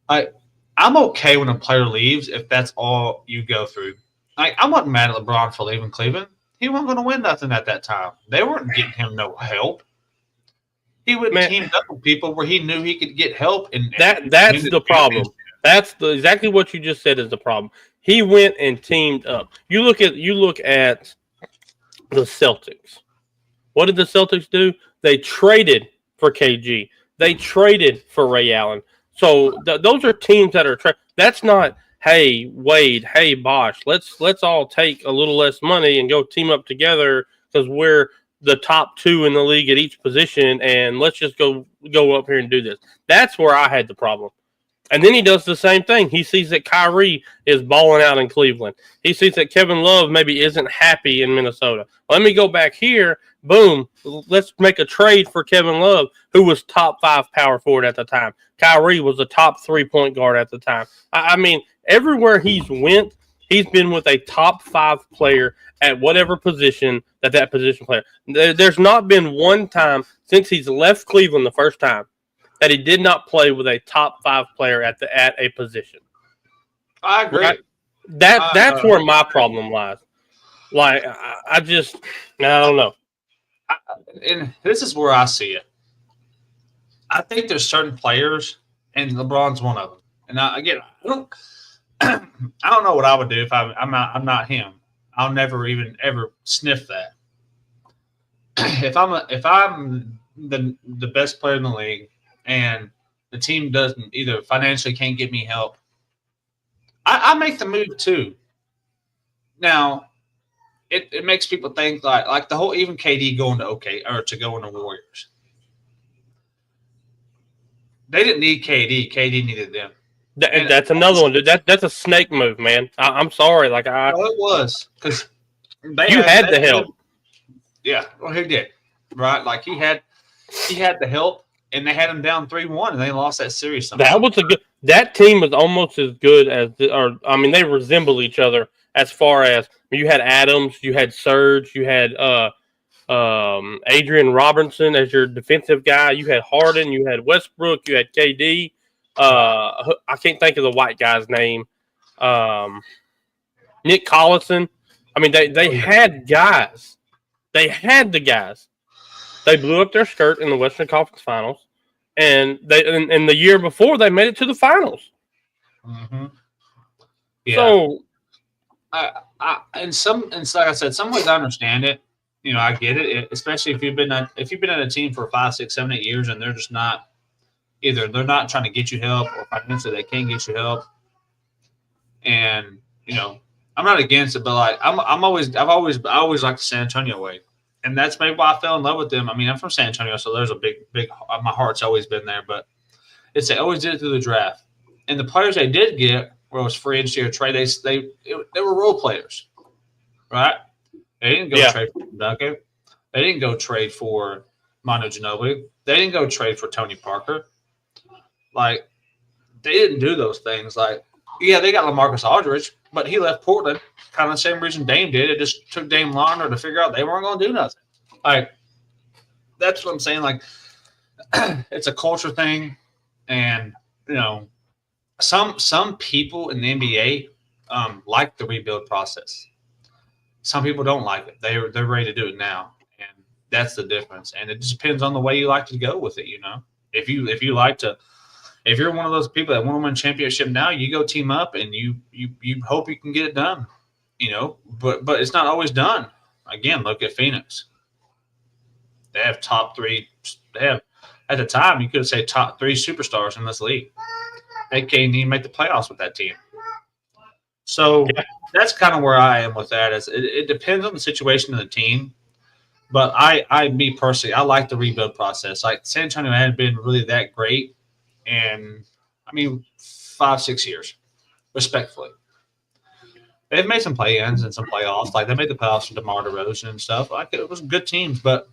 I'm okay when a player leaves if that's all you go through. I wasn't mad at LeBron for leaving Cleveland. He wasn't going to win nothing at that time. They weren't getting him no help. He would teamed up with people where he knew he could get help. That's the problem. That's exactly what you just said is the problem. He went and teamed up. You look at the Celtics. What did the Celtics do? They traded for KG. They traded for Ray Allen. So those are teams that are that's not, hey, Wade, hey, Bosh, let's all take a little less money and go team up together because we're the top two in the league at each position, and let's just go up here and do this. That's where I had the problem. And then he does the same thing. He sees that Kyrie is balling out in Cleveland. He sees that Kevin Love maybe isn't happy in Minnesota. Let me go back here. Boom. Let's make a trade for Kevin Love, who was top 5 power forward at the time. Kyrie was the top 3-point guard at the time. I mean, everywhere he's went, he's been with a top 5 player at whatever position that position player. There's not been one time since he's left Cleveland the first time that he did not play with a top 5 player at a position. I agree. Right? That's where my problem lies. Like I don't know. And this is where I see it. I think there's certain players, and LeBron's one of them. And I don't know what I would do if I'm not him. I'll never even ever sniff that. If I'm the best player in the league and the team doesn't either financially can't get me help, I make the move too. Now, it makes people think like the whole even KD going to go into Warriors. They didn't need KD. KD needed them. That's another one, dude. That's a snake move, man. I'm sorry. Well, it was because you had the help. Yeah, well, he did, right? Like he had the help, and they had him down 3-1, and they lost that series. Somehow. That team was almost as good as, they resemble each other as far as you had Adams, you had Serge, you had Adrian Robertson as your defensive guy, you had Harden, you had Westbrook, you had KD. I can't think of the white guy's name. Nick Collison. I mean, they had guys. They had the guys. They blew up their skirt in the Western Conference Finals, and the year before they made it to the finals. Mm-hmm. Yeah. So, like I said, some ways I understand it. You know, I get it, especially if you've been at a team for 5, 6, 7, 8 years, and they're just not. Either they're not trying to get you help, or financially they can't get you help. And I'm not against it, but like I always liked the San Antonio way, and that's maybe why I fell in love with them. I mean, I'm from San Antonio, so there's a big my heart's always been there. But they always did it through the draft, and the players they did get, where it was free agency or trade, they were role players, right? They didn't go trade for Duncan. They didn't go trade for Manu Ginobili. They didn't go trade for Tony Parker. Like, they didn't do those things. Like, yeah, they got LaMarcus Aldridge, but he left Portland kind of the same reason Dame did. It just took Dame longer to figure out they weren't going to do nothing. Like, that's what I'm saying. Like, it's a culture thing. And, some people in the NBA like the rebuild process. Some people don't like it. They're ready to do it now. And that's the difference. And it just depends on the way you like to go with it, If you like to – if you're one of those people that want to win a championship now, you go team up and you hope you can get it done, But it's not always done. Again, look at Phoenix. They have top 3. They have at the time you could say top 3 superstars in this league. They can't even make the playoffs with that team. So that's kind of where I am with that. It depends on the situation of the team. But me personally, I like the rebuild process. Like San Antonio hadn't been really that great. And, I mean, 5-6 years, respectfully. They've made some play-ins and some playoffs. Like, they made the playoffs with DeMar DeRozan and stuff. Like, it was good teams, but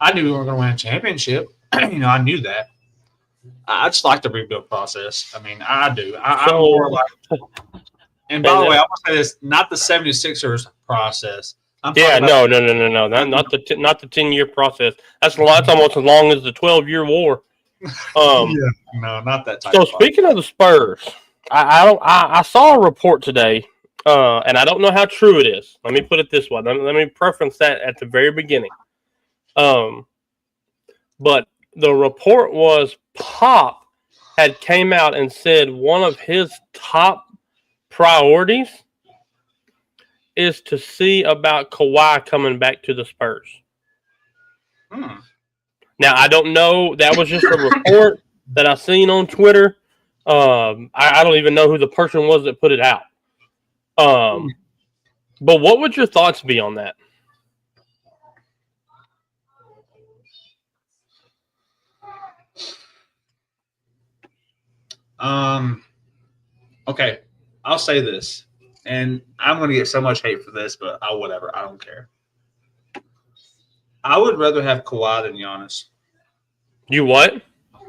I knew we were going to win a championship. I knew that. I just like the rebuild process. I mean, I do. I'm more like – and by the way, I want to say this, not the 76ers process. No. Not the 10-year process. That's almost as long as the 12-year war. No, not that type. So speaking of the Spurs, I saw a report today, and I don't know how true it is. Let me put it this way. Let me preference that at the very beginning. But the report was Pop had came out and said one of his top priorities is to see about Kawhi coming back to the Spurs. Now, I don't know. That was just a report that I seen on Twitter. I don't even know who the person was that put it out. But what would your thoughts be on that? Okay, I'll say this, and I'm going to get so much hate for this, but whatever. I don't care. I would rather have Kawhi than Giannis. You what?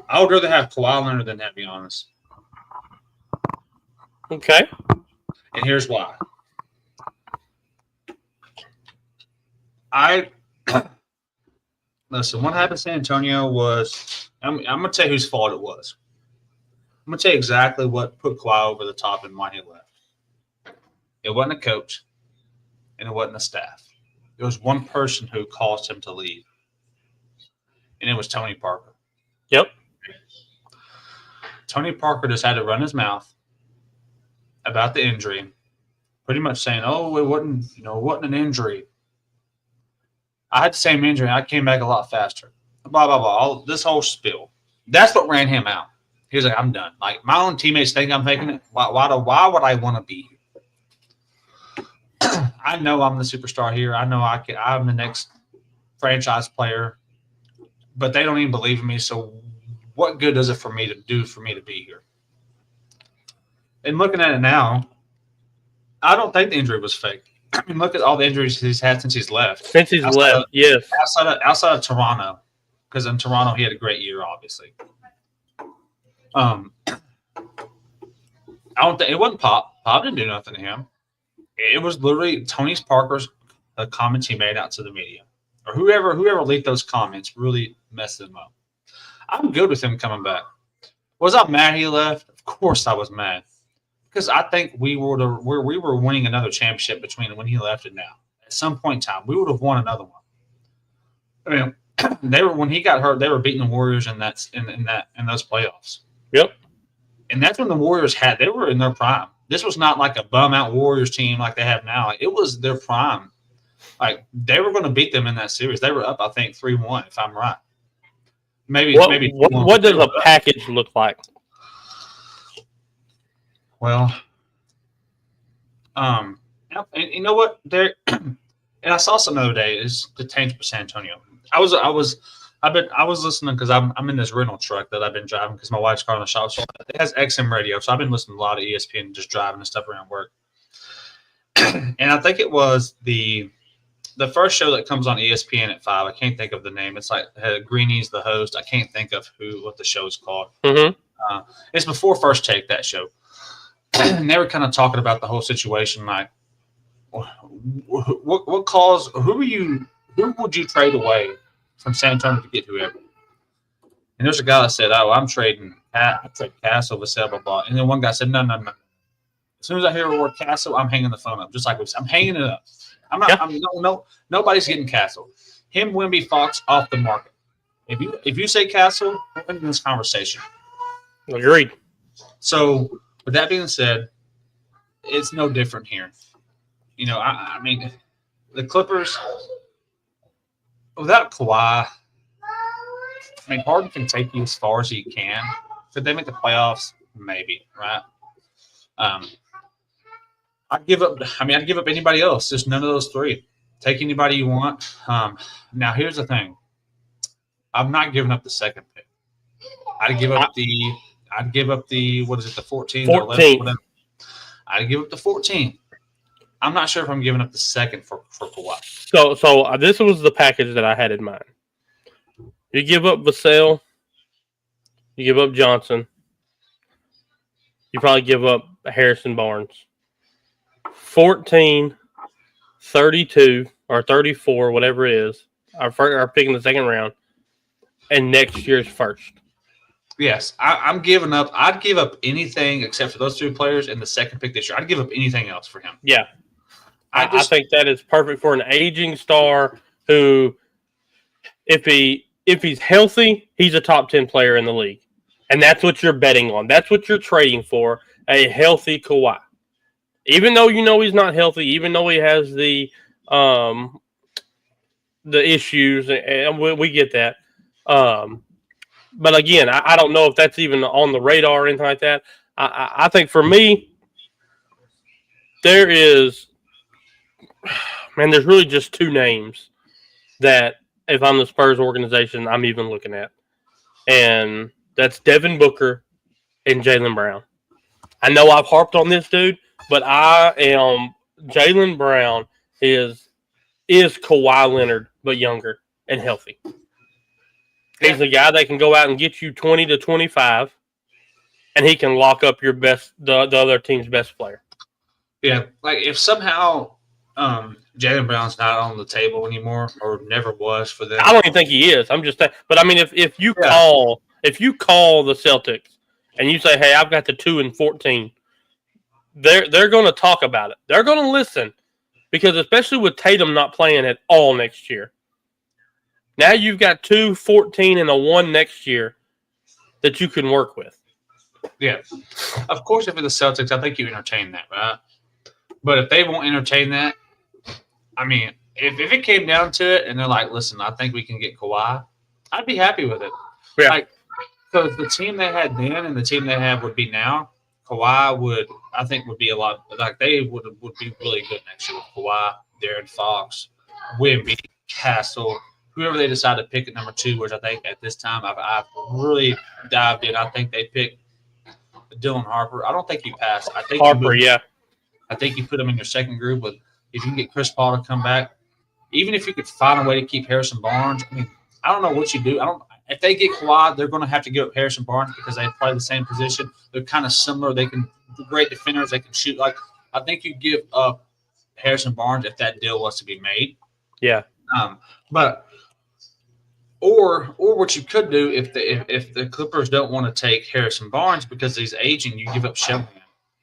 I would rather have Kawhi Leonard than have Giannis. Okay. And here's why. Listen, what happened in San Antonio was I'm going to tell you whose fault it was. I'm going to tell you exactly what put Kawhi over the top and why he left. It wasn't a coach, and it wasn't a staff. There was one person who caused him to leave, and it was Tony Parker. Yep. Tony Parker just had to run his mouth about the injury, pretty much saying, "Oh, it wasn't an injury. I had the same injury. I came back a lot faster." Blah blah blah. This whole spiel. That's what ran him out. He was like, "I'm done. Like, my own teammates think I'm faking it. Why would I want to be here? I know I'm the superstar here. I know I'm the next franchise player, but they don't even believe in me. So, what good does it for me to be here?" And looking at it now, I don't think the injury was fake. I mean, look at all the injuries he's had since he's left. Yes. Outside of Toronto, because in Toronto he had a great year, obviously. I don't think it wasn't Pop. Pop didn't do nothing to him. It was literally Tony Parker's comments he made out to the media, or whoever leaked those comments really messed him up. I'm good with him coming back. Was I mad he left? Of course I was mad, because I think we were winning another championship between when he left and now. At some point in time, we would have won another one. I mean, when he got hurt, they were beating the Warriors in those playoffs. Yep. And that's when the Warriors they were in their prime. This was not like a bum out Warriors team like they have now. It was their prime. Like, they were going to beat them in that series. They were up, I think, 3-1, if I'm right. Maybe. What does a package look like? Well, and you know what? There, and I saw some the other day is the tank for San Antonio. I was listening because I'm in this rental truck that I've been driving because my wife's car in the shop. So it has XM radio, so I've been listening to a lot of ESPN, just driving and stuff around work. And I think it was the first show that comes on ESPN at 5. I can't think of the name. It's like Greeny's the host. I can't think of what the show is called. Mm-hmm. It's before First Take, that show. And they were kind of talking about the whole situation, like what cause? Who would you trade away from San Antonio to get whoever? And there's a guy that said, "Oh, I trade Castle with blah blah blah." And then one guy said, "No. As soon as I hear the word Castle, I'm hanging the phone up." Just like we said, I'm hanging it up. I'm not. Yeah. Nobody's getting Castle. Him, Wemby, Fox off the market. If you say Castle, we're ending this conversation. Agreed. So, with that being said, it's no different here. You know, I mean, the Clippers without Kawhi, I mean, Harden can take you as far as he can. Could they make the playoffs? Maybe, right? I'd give up anybody else. Just none of those three. Take anybody you want. Now, here's the thing. I'm not giving up the second pick. I'd give up I'd give up the 14? 14th. I'd give up the 14. I'm not sure if I'm giving up the second for Kawhi. So this was the package that I had in mind. You give up Vassell. You give up Johnson. You probably give up Harrison Barnes. 14, 32, or 34, whatever it is. Our pick in the second round. And next year's first. Yes, I'm giving up. I'd give up anything except for those two players in the second pick this year. I'd give up anything else for him. Yeah. I think that is perfect for an aging star who, if he's healthy, he's a top 10 player in the league. And that's what you're betting on. That's what you're trading for, a healthy Kawhi. Even though you know he's not healthy, even though he has the issues, and we get that. But again, I don't know if that's even on the radar or anything like that. I think for me, there's really just two names that if I'm the Spurs organization, I'm even looking at. And that's Devin Booker and Jaylen Brown. I know I've harped on this dude, but Jaylen Brown is Kawhi Leonard, but younger and healthy. He's the guy that can go out and get you 20 to 25, and he can lock up your the other team's best player. Yeah, like if somehow Jaylen Brown's not on the table anymore or never was for them. I don't even think he is. I'm just saying. But I mean, if you call the Celtics and you say, "Hey, I've got the 2 and 14," they're going to talk about it. They're going to listen because especially with Tatum not playing at all next year. Now you've got 2, 14, and a 1 next year that you can work with. Yeah. Of course, if it's the Celtics, I think you entertain that, right? But if they won't entertain that, I mean, if it came down to it and they're like, listen, I think we can get Kawhi, I'd be happy with it. Yeah. Like, because the team they had then and the team they have would be now, Kawhi would be a lot – like they would be really good next year with Kawhi, Darren Fox, Wemby, Castle – whoever they decide to pick at number 2, which I think at this time I've really dived in. I think they picked Dylan Harper. I don't think you pass. I think Harper, I think you put him in your second group with if you can get Chris Paul to come back. Even if you could find a way to keep Harrison Barnes, I mean, I don't know what you do. If they get Kawhi, they're going to have to give up Harrison Barnes because they play the same position. They're kind of similar. They're great defenders. They can shoot. Like I think you give up Harrison Barnes if that deal was to be made. Yeah. Or what you could do if the Clippers don't want to take Harrison Barnes because he's aging, you give up Shelton.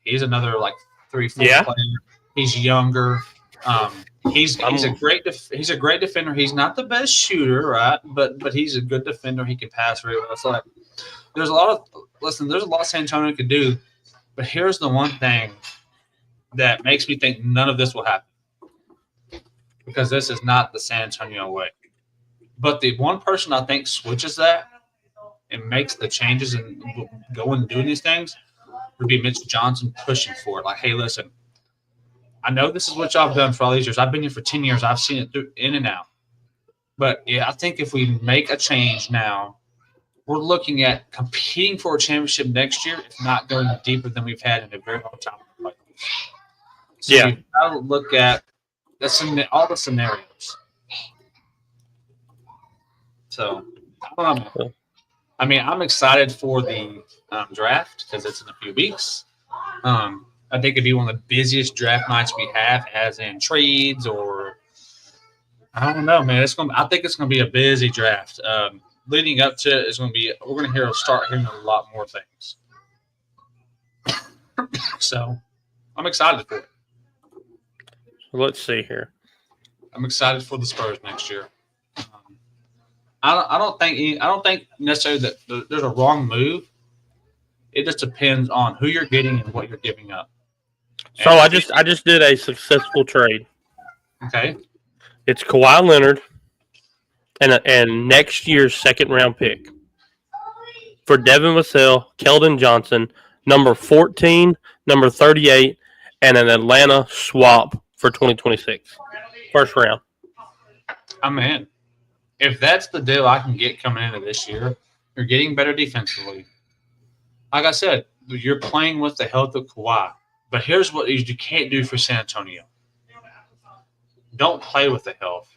He's another like 3-4 player. He's younger. He's a great defender. He's not the best shooter, right? But he's a good defender. He can pass very well. So like, there's a lot San Antonio could do. But here's the one thing that makes me think none of this will happen because this is not the San Antonio way. But the one person I think switches that and makes the changes and going and doing these things would be Mitch Johnson pushing for it. Like, hey, listen, I know this is what y'all have done for all these years. I've been here for 10 years. I've seen it through in and out. But, yeah, I think if we make a change now, we're looking at competing for a championship next year, if not going deeper than we've had in a very long time. So you've got to look at all the scenarios. So, I don't know. I mean, I'm excited for the draft because it's in a few weeks. I think it'd be one of the busiest draft nights we have, as in trades or I don't know, man. I think it's going to be a busy draft. Leading up to it is going to be. We're going to start hearing a lot more things. So, I'm excited for it. Let's see here. I'm excited for the Spurs next year. I don't think necessarily that there's a wrong move. It just depends on who you're getting and what you're giving up. So I just did a successful trade. Okay. It's Kawhi Leonard and next year's second round pick for Devin Vassell, Keldon Johnson, number 14, number 38, and an Atlanta swap for 2026. First round. I'm in. If that's the deal I can get coming into this year, you're getting better defensively. like I said, you're playing with the health of Kawhi. But here's what you can't do for San Antonio. Don't play with the health.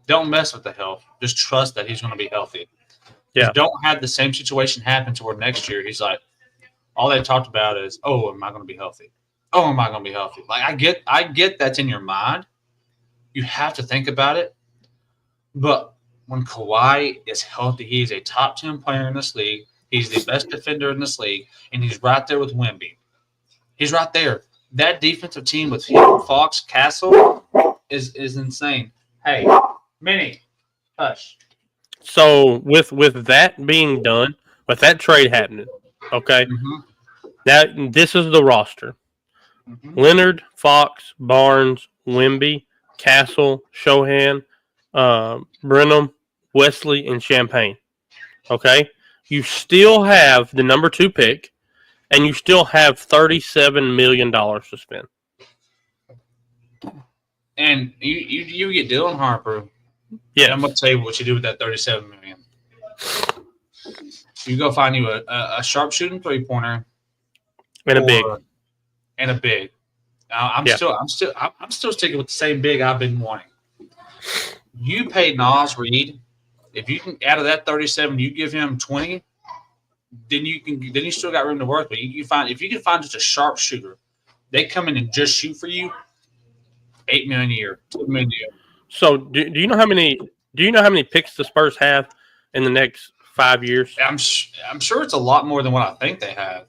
Don't mess with the health. Just trust that he's going to be healthy. Yeah. Don't have the same situation happen to where next year he's like, all they talked about is, oh, am I going to be healthy? Oh, am I going to be healthy? Like I get that's in your mind. You have to think about it. But when Kawhi is healthy, he's a top 10 player in this league. He's the best defender in this league, and he's right there with Wemby. He's right there. That defensive team with him, Fox, Castle is insane. Hey, Minnie, hush. So with that being done, with that trade happening, okay, this is the roster: Leonard, Fox, Barnes, Wemby, Castle, Shohan, Brenham, Wesley, and Champagne. Okay, you still have the number 2 pick, and you still have $37 million to spend. And you get Dylan Harper. Yeah, I'm gonna tell you what you do with that $37 million. You go find you a sharp shooting 3-pointer and a big. I'm still sticking with the same big I've been wanting. You pay Nas Reed. If you can out of that 37, you give him 20. Then you still got room to work. But if you can find just a sharp shooter, they come in and just shoot for you. $8 million a year, $2 million a year. So do you know how many picks the Spurs have in the next 5 years? I'm sure it's a lot more than what I think they have.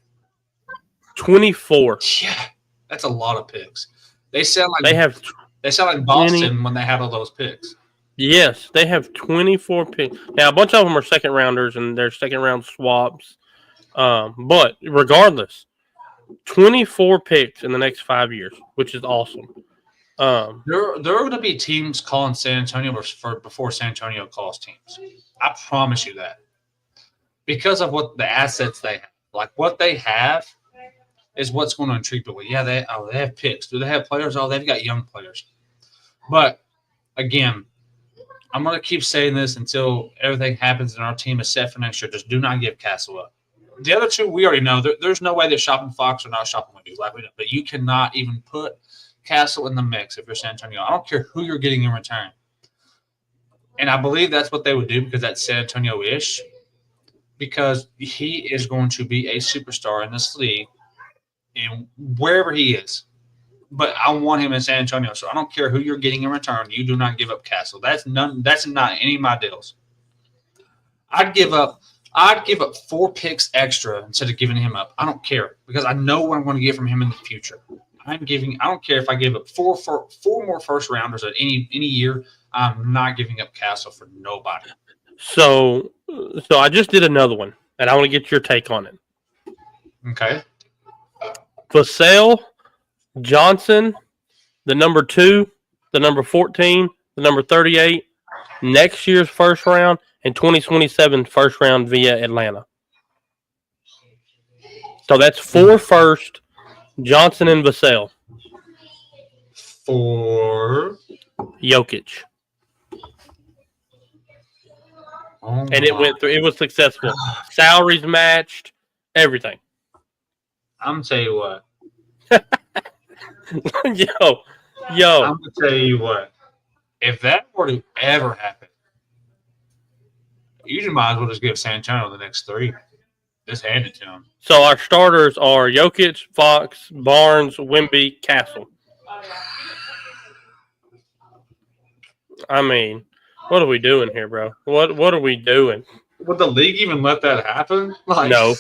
24. Yeah, that's a lot of picks. They sound like Boston 20, when they had all those picks. Yes, they have 24 picks. Now a bunch of them are second rounders and they're second round swaps. But regardless, 24 picks in the next 5 years, which is awesome. There are going to be teams calling San Antonio before San Antonio calls teams. I promise you that. Because of what the assets they have. Like what they have is what's going to intrigue people. Yeah, they have picks. Do they have players? Oh, they've got young players. But again, I'm going to keep saying this until everything happens and our team is set for next year. Just do not give Castle up. The other two, we already know. There's no way they're shopping Fox or not shopping with you. Like we know. But you cannot even put Castle in the mix if you're San Antonio. I don't care who you're getting in return. And I believe that's what they would do because that's San Antonio-ish. Because he is going to be a superstar in this league and wherever he is. But I want him in San Antonio. So I don't care who you're getting in return. You do not give up Castle. That's not any of my deals. I'd give up 4 picks extra instead of giving him up. I don't care because I know what I'm going to get from him in the future. I don't care if I give up four more first rounders at any year. I'm not giving up Castle for nobody. So I just did another one, and I want to get your take on it. Okay. Vassell, Johnson, the number 2, the number 14, the number 38, next year's first round, and 2027 first round via Atlanta. So that's 4 first, Johnson and Vassell. For Jokic. Oh and it went through. It was successful. Salaries matched, everything. I'm gonna tell you what. Yo. I'm gonna tell you what. If that were to ever happen, you might as well just give San Antonio the next 3. Just hand it to him. So our starters are Jokic, Fox, Barnes, Wemby, Castle. I mean, what are we doing here, bro? What are we doing? Would the league even let that happen? No,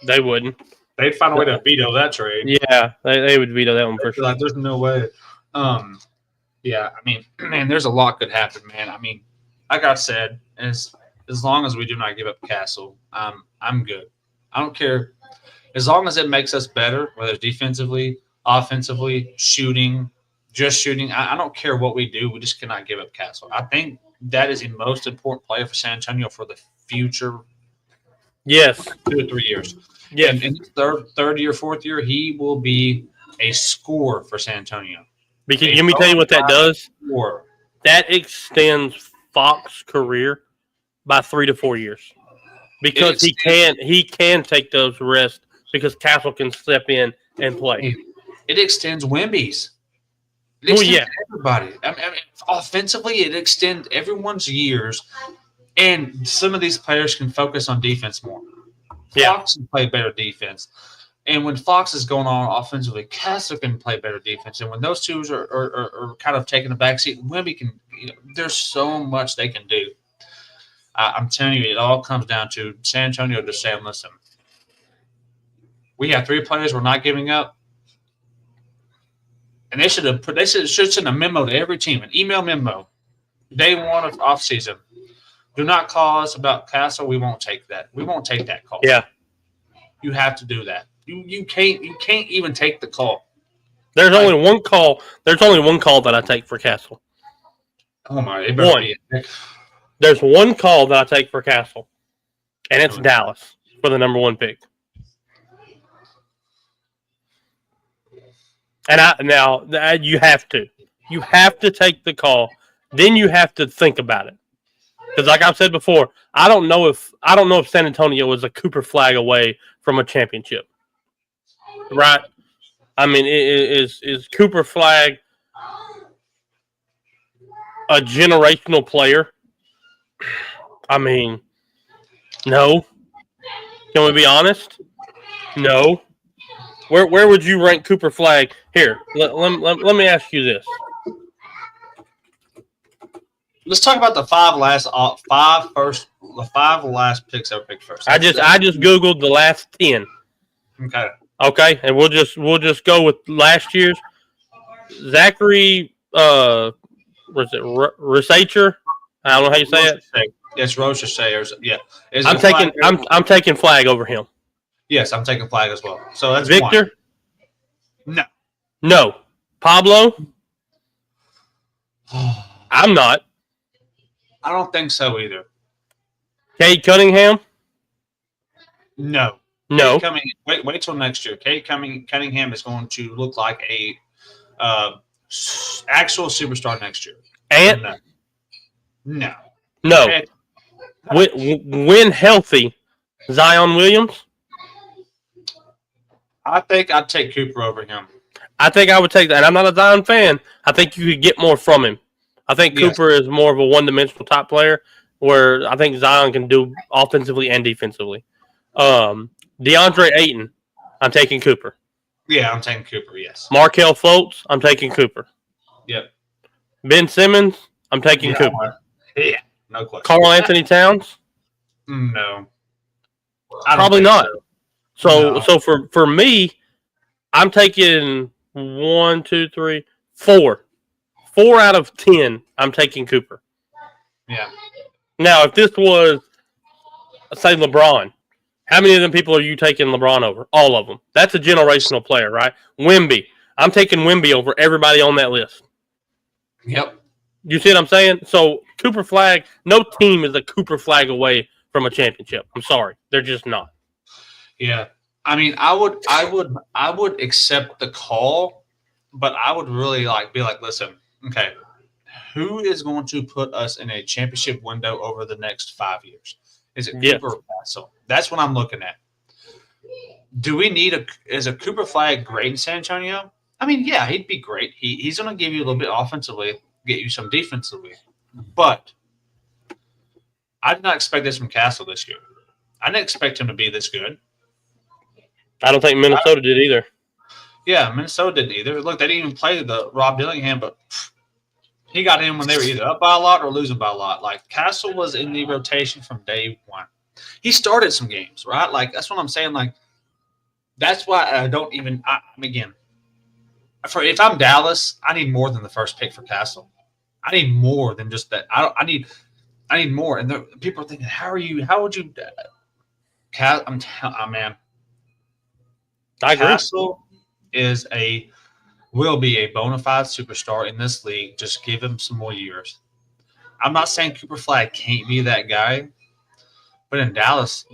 they wouldn't. They'd find a way to veto that trade. Yeah, they would veto that one for sure. Like, there's no way. Yeah, I mean, man, there's a lot could happen, man. I mean, like I said, as long as we do not give up Castle, I'm good. I don't care. As long as it makes us better, whether it's defensively, offensively, shooting, just shooting. I don't care what we do. We just cannot give up Castle. I think that is the most important player for San Antonio for the future. Yes. 2 or 3 years. Yeah. In his third year, 4th year, he will be a scorer for San Antonio. Because let me tell you what that does. Scorer. That extends Fox's career by 3 to 4 years. because he can take those risks because Castle can step in and play. It extends Wemby's. It Oh, extends yeah. everybody. I mean, offensively, it extends everyone's years, and some of these players can focus on defense more. Yeah. Fox can play better defense. And when Fox is going on offensively, Castle can play better defense. And when those two are kind of taking the backseat, Wemby can there's so much they can do. I'm telling you, it all comes down to San Antonio just saying, listen, we have 3 players we're not giving up. And they should send a memo to every team, an email memo, day one of offseason. Do not call us about Castle. We won't take that. We won't take that call. Yeah. You have to do that. You can't even take the call. There's only one call. There's only one call that I take for Castle. Oh my! There's one call that I take for Castle, and it's Dallas for the number 1 pick. And you have to take the call. Then you have to think about it, because like I've said before, I don't know if San Antonio is a Cooper flag away from a championship. Right? I mean, is Cooper Flag a generational player? I mean, no. Can we be honest? No. Where would you rank Cooper Flag? Here, let me ask you this. Let's talk about the 5 last picks ever picked first. I just Googled the last 10. Okay, and we'll just go with last year's. Zachary, was it Rosacher? I don't know how you say it. Yes, Rosacher. Yeah, I'm taking Flag over him. Yes, I'm taking Flag as well. So that's Victor. One. No. Pablo. I'm not. I don't think so either. Cade Cunningham. No. No. Wait till next year. Cade Cunningham is going to look like a actual superstar next year. And no. When healthy, Zion Williams. I think I'd take Cooper over him. I think I would take that. And I'm not a Zion fan. I think you could get more from him. I think Cooper is more of a one-dimensional top player, where I think Zion can do offensively and defensively. DeAndre Ayton, I'm taking Cooper. Yeah, I'm taking Cooper, yes. Markelle Fultz, I'm taking Cooper. Yep. Ben Simmons, I'm taking Cooper. Yeah, no question. Carl Anthony Towns? No. Probably not. So for me, I'm taking 1, 2, 3, 4. 4 out of 10, I'm taking Cooper. Yeah. Now, if this was, say, LeBron, how many of them people are you taking LeBron over? All of them. That's a generational player, right? Wemby. I'm taking Wemby over everybody on that list. Yep. You see what I'm saying? So, Cooper Flag, no team is a Cooper Flag away from a championship. I'm sorry. They're just not. Yeah. I mean, I would accept the call, but I would really be like, listen, okay, who is going to put us in a championship window over the next 5 years? Is it Cooper or Castle? That's what I'm looking at. Do we need is a Cooper Flag great in San Antonio? I mean, yeah, he'd be great. He's going to give you a little bit offensively, get you some defensively. But I did not expect this from Castle this year. I didn't expect him to be this good. I don't think Minnesota did either. Yeah, Minnesota didn't either. Look, they didn't even play the Rob Dillingham, but he got in when they were either up by a lot or losing by a lot. Like, Castle was in the rotation from day one. He started some games, right? Like, that's what I'm saying. Like, that's why I don't even again, if I'm Dallas, I need more than the first pick for Castle. I need more than just that. I need more. And people are thinking, how would you man. I agree. Castle will be a bona fide superstar in this league. Just give him some more years. I'm not saying Cooper Flag can't be that guy, but in Dallas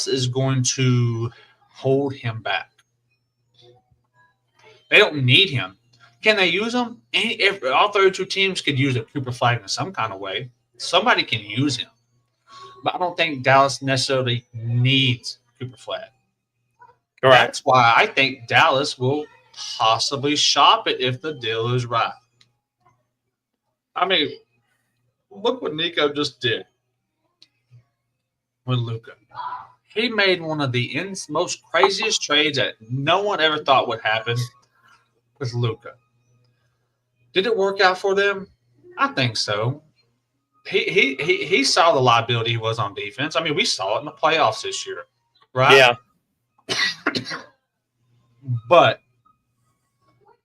is going to hold him back. They don't need him. Can they use him? All 32 teams could use a Cooper Flag in some kind of way. Somebody can use him. but I don't think Dallas necessarily needs Cooper Flag. All right. That's why I think Dallas will possibly shop it if the deal is right. I mean, look what Nico just did with Luka. He made one of the most craziest trades that no one ever thought would happen with Luka. Did it work out for them? I think so. He saw the liability he was on defense. I mean, we saw it in the playoffs this year, right? Yeah. But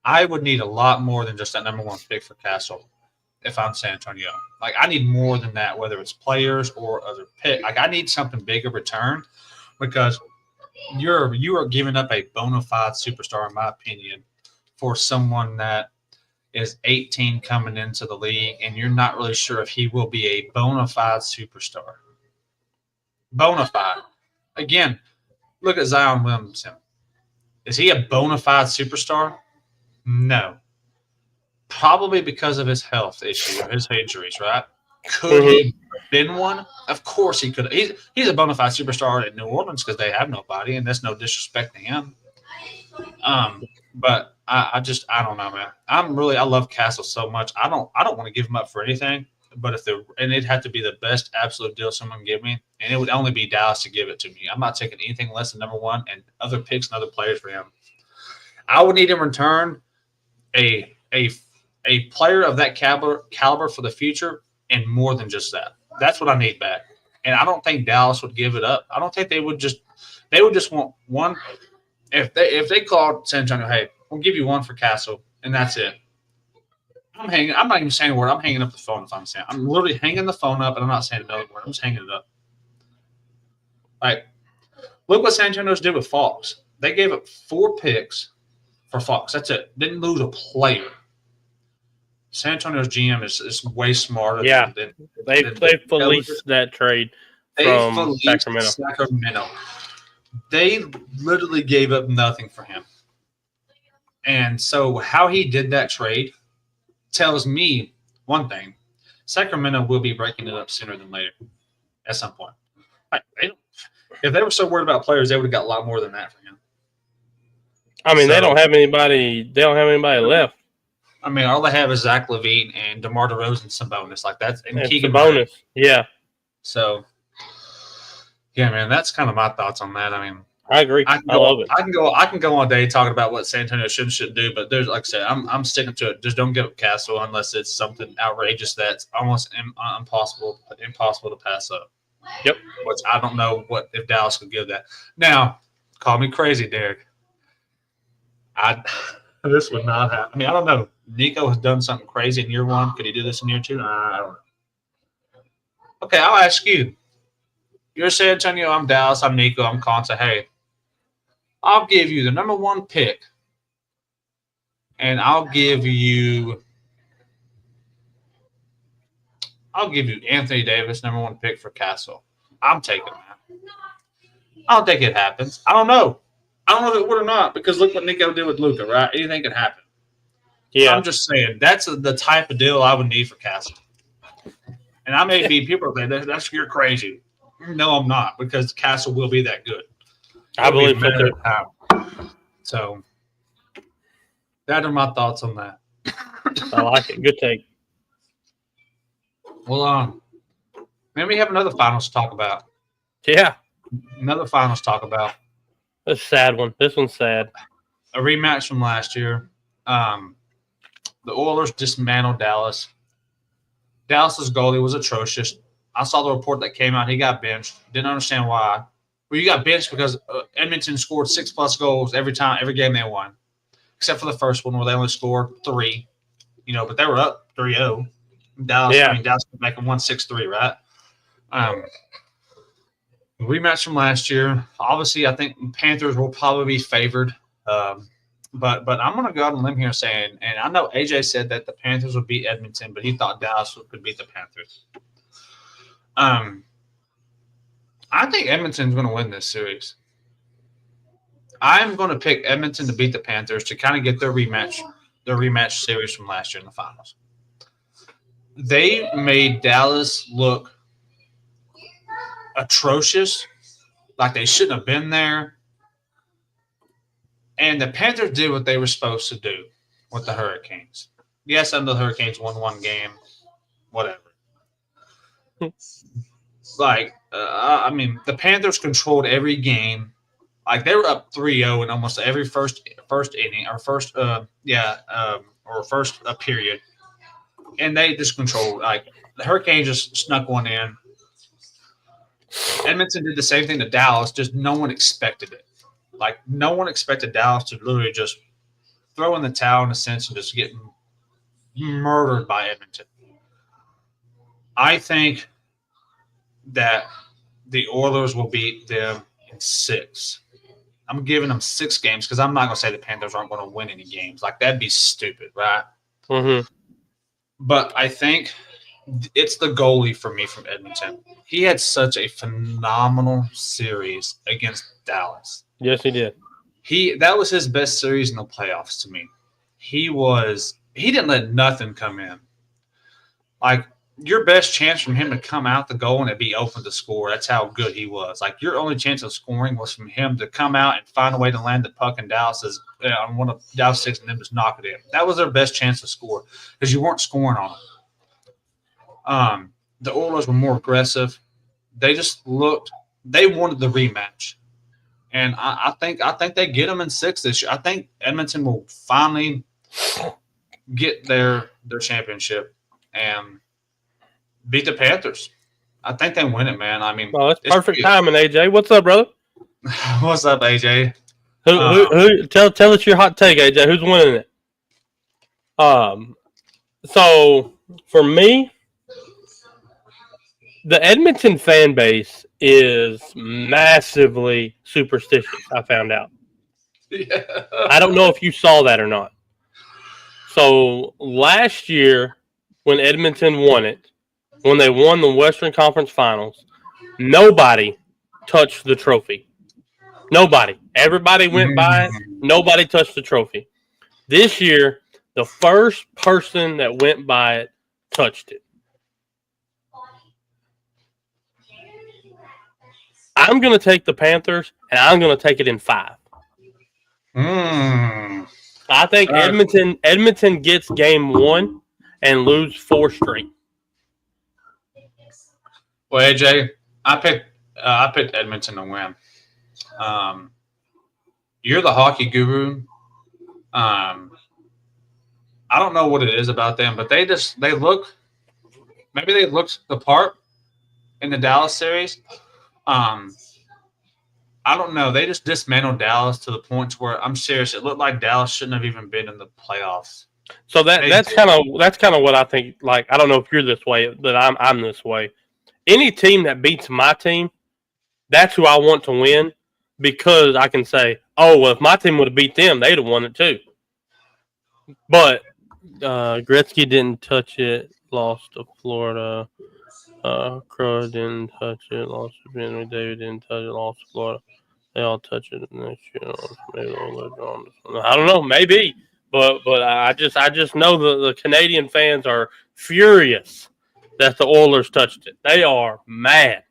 I would need a lot more than just that number 1 pick for Castle if I'm San Antonio. Like, I need more than that, whether it's players or other pick. Like, I need something bigger return because you are giving up a bona fide superstar, in my opinion, for someone that is 18 coming into the league, and you're not really sure if he will be a bona fide superstar. Bona fide. Again, look at Zion Williamson. Is he a bona fide superstar? No. Probably because of his health issue, his injuries, right? Could he have been one? Of course he could. He's a bona fide superstar in New Orleans because they have nobody, and that's no disrespect to him. But I don't know, man. I love Castle so much. I don't want to give him up for anything. But it'd have to be the best absolute deal someone can give me, and it would only be Dallas to give it to me. I'm not taking anything less than number 1 and other picks and other players for him. I would need in return a player of that caliber for the future, and more than just that. That's what I need back. And I don't think Dallas would give it up. I don't think they would just want one. If they called San Antonio, hey, we'll give you 1 for Castle, and that's it. I'm not even saying a word. I'm hanging up the phone if I'm saying. I'm literally hanging the phone up, and I'm not saying another word. I'm just hanging it up. Like, look what San Antonio's did with Fox. They gave up 4 picks for Fox. That's it. Didn't lose a player. San Antonio's GM is way smarter. Yeah, they policed that trade from Sacramento. They literally gave up nothing for him. And so how he did that trade tells me one thing. Sacramento will be breaking it up sooner than later at some point. If they were so worried about players, they would have got a lot more than that for him. I mean, they don't have anybody left. I mean, all they have is Zach LaVine and DeMar DeRozan, some bonus like that. And Keegan bonus. Yeah. So, yeah, man, that's kind of my thoughts on that. I mean, I agree. I love it. I can go all day talking about what San Antonio should and shouldn't do, but there's, like I said, I'm sticking to it. Just don't give up Castle unless it's something outrageous that's almost impossible to pass up. Yep. Which I don't know if Dallas could give that. Now, call me crazy, Derek. This would not happen. I mean, I don't know. Nico has done something crazy in year 1. Could he do this in year 2? I don't know. Okay, I'll ask you. You're San Antonio. I'm Dallas. I'm Nico. I'm Conta. Hey, I'll give you the number 1 pick, and I'll give you Anthony Davis, number 1 pick for Castle. I'm taking that. I don't think it happens. I don't know. I don't know if it would or not, because look what Nico did with Luka, right? Anything can happen. Yeah. I'm just saying, that's the type of deal I would need for Castle. And I may be, people are saying, that's you're crazy. No, I'm not, because Castle will be that good. I believe so. So, that are my thoughts on that. I like it. Good take. Well, maybe we have another finals to talk about. Yeah. Another finals to talk about. That's a sad one. This one's sad. A rematch from last year. The Oilers dismantled Dallas. Dallas's goalie was atrocious. I saw the report that came out. He got benched. Didn't understand why. Well, you got benched because Edmonton scored 6+ goals every game they won, except for the first one where they only scored 3. But they were up 3-0. Dallas went back and won 6-3, right? Rematch from last year. Obviously, I think Panthers will probably be favored. But I'm going to go out on a limb here saying, and I know AJ said that the Panthers would beat Edmonton, but he thought Dallas could beat the Panthers. I think Edmonton's going to win this series. I'm going to pick Edmonton to beat the Panthers to kind of get their rematch series from last year in the finals. They made Dallas look atrocious. Like they shouldn't have been there. And the Panthers did what they were supposed to do with the Hurricanes. Yes, I know the Hurricanes won one game, whatever. I mean, the Panthers controlled every game. Like they were up 3-0 in almost every first inning or first period, and they just controlled. Like the Hurricanes just snuck one in. Edmonton did the same thing to Dallas, just no one expected it. Like no one expected Dallas to literally just throw in the towel in a sense and just get murdered by Edmonton. I think that the Oilers will beat them in 6. I'm giving them 6 games because I'm not going to say the Panthers aren't going to win any games. Like, that'd be stupid, right? Mm-hmm. But I think it's the goalie for me from Edmonton. He had such a phenomenal series against Dallas. Yes, he did. That was his best series in the playoffs to me. He didn't let nothing come in. Like, your best chance from him to come out the goal and it be open to score. That's how good he was. Like, your only chance of scoring was from him to come out and find a way to land the puck in Dallas's on one of Dallas 6 and then just knock it in. That was their best chance to score because you weren't scoring on them. The Oilers were more aggressive. They just looked – they wanted the rematch. And I think they get them in 6 this year. I think Edmonton will finally get their championship and beat the Panthers. I think they win it, man. I mean, it's perfect timing, AJ. What's up, brother? What's up, AJ? Who? Tell us your hot take, AJ. Who's winning it? So for me, the Edmonton fan base is massively superstitious. I found out. Yeah. I don't know if you saw that or not. So last year, when Edmonton won it, when they won the Western Conference Finals, nobody touched the trophy. Nobody. Everybody went by it. Nobody touched the trophy. This year, the first person that went by it touched it. I'm going to take the Panthers, and I'm going to take it in 5. I think Edmonton gets game 1 and lose 4 straight. Well, AJ, I picked Edmonton to win. You're the hockey guru. I don't know what it is about them, but they looked the part in the Dallas series. I don't know. They just dismantled Dallas to the point where I'm serious. It looked like Dallas shouldn't have even been in the playoffs. So that's kind of what I think. Like, I don't know if you're this way, but I'm this way. Any team that beats my team, that's who I want to win because I can say, oh, well, if my team would have beat them, they'd have won it too. But Gretzky didn't touch it, lost to Florida. Crow didn't touch it, lost to Henry. David didn't touch it, lost to Florida. They all touch it next year. Maybe I don't know, maybe. But I just know the Canadian fans are furious that the Oilers touched it. They are mad.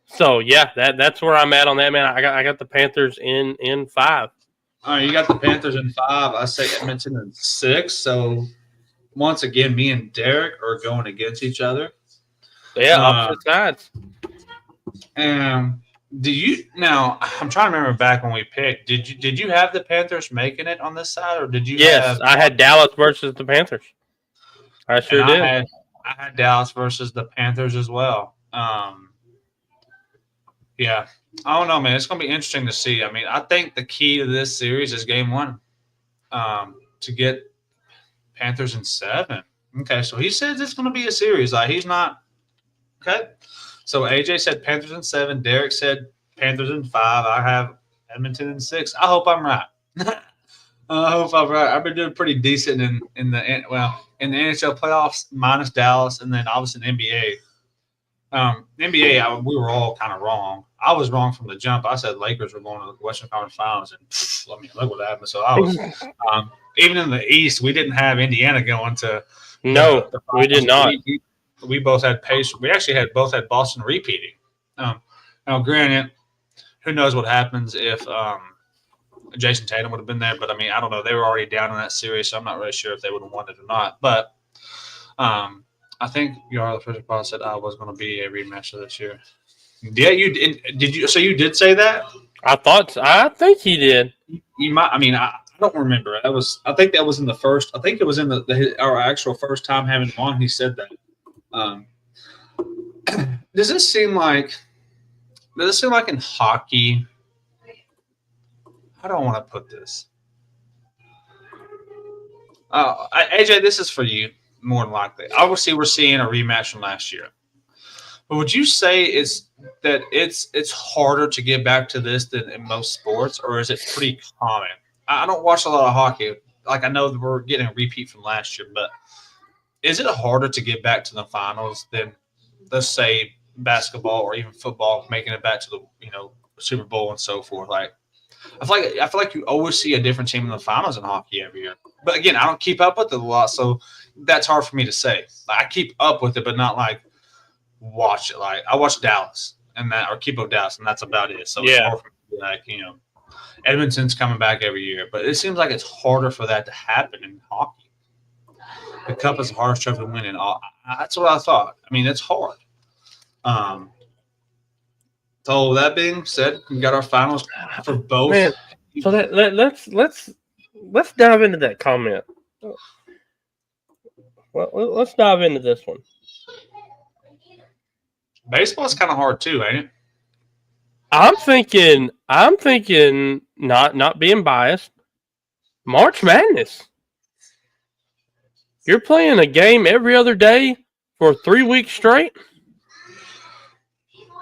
So yeah, that's where I'm at on that, man. I got the Panthers in 5. All right, you got the Panthers in 5. I say Edmonton in 6. So once again, me and Derek are going against each other. Yeah, opposite sides. And now? I'm trying to remember back when we picked. Did you have the Panthers making it on this side, or did you? Yes, I had Dallas versus the Panthers. I sure did. I had Dallas versus the Panthers as well. Yeah, I don't know, man. It's going to be interesting to see. I mean, I think the key to this series is game 1, to get Panthers in 7. Okay, so he says it's going to be a series. Like, he's not – okay. So AJ said Panthers in 7. Derek said Panthers in 5. I have Edmonton in 6. I hope I'm right. I hope I'm right. I've been doing pretty decent in the NHL playoffs minus Dallas, and then obviously in NBA. NBA, we were all kind of wrong. I was wrong from the jump. I said Lakers were going to the Western Conference Finals, and look what happened. So I was even in the East, we didn't have Indiana going to. No, we did not. we both had pace. We actually both had Boston repeating. Now, granted, who knows what happens if Jason Tatum would have been there? But I mean, I don't know. They were already down in that series, so I'm not really sure if they would have won it or not. But I think the first part said I was going to be a rematch of this year. Yeah, you did. You? So you did say that? I think he did. You might. I mean, I don't remember. I think that was in the first. I think it was in our actual first time having him on. He said that. Does it seem like in hockey? How do I want to put this? AJ, this is for you more than likely. Obviously, we're seeing a rematch from last year. But would you say it's harder to get back to this than in most sports, or is it pretty common? I don't watch a lot of hockey. Like, I know that we're getting a repeat from last year, but is it harder to get back to the finals than, let's say, basketball or even football making it back to the Super Bowl and so forth? Like, I feel like you always see a different team in the finals in hockey every year. But again, I don't keep up with it a lot, so that's hard for me to say. Like, I keep up with it, but not like watch it. Like, I watch Dallas or keep up Dallas, and that's about it. So it's hard for me to, like, Edmonton's coming back every year, but it seems like it's harder for that to happen in hockey. The Cup is the hardest trophy to win, and that's what I thought. I mean, it's hard. So that being said, we got our finals for both. Man, so let's dive into that comment. Well, let's dive into this one. Baseball's kind of hard too, ain't it? I'm thinking not being biased. March Madness. You're playing a game every other day for 3 weeks straight.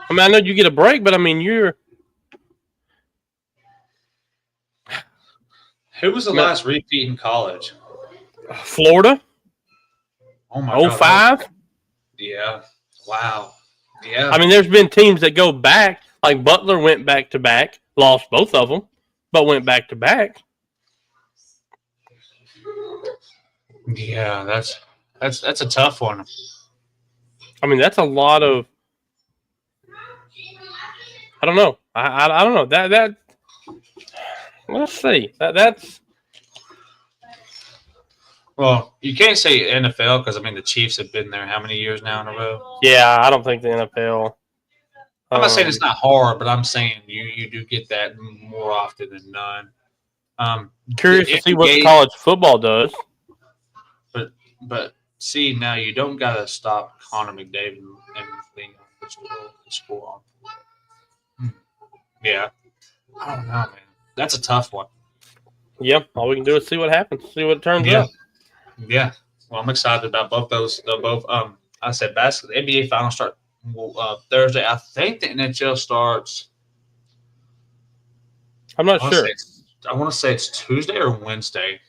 I mean, I know you get a break, but I mean, Who was the last repeat in college? Florida. Oh my God. 05. Yeah. Wow. Yeah. I mean, there's been teams that go back. Like Butler went back to back, lost both of them, but went back to back. Yeah, that's a tough one. I mean, that's a lot of. I don't know. I don't know that. Let's see. That's. Well, you can't say NFL because I mean the Chiefs have been there how many years now in a row? Yeah, I don't think the NFL. I'm not saying it's not hard, but I'm saying you do get that more often than none. Curious to see what the college football does. But see, now you don't got to stop Connor McDavid and being on the score on. Yeah, I don't know, man. That's a tough one. Yep, all we can do is see what happens, see what turns up. Yeah. Well, I'm excited about both those. I said basketball. The NBA finals start Thursday. I think the NHL starts. I'm not sure. I want to say it's Tuesday or Wednesday.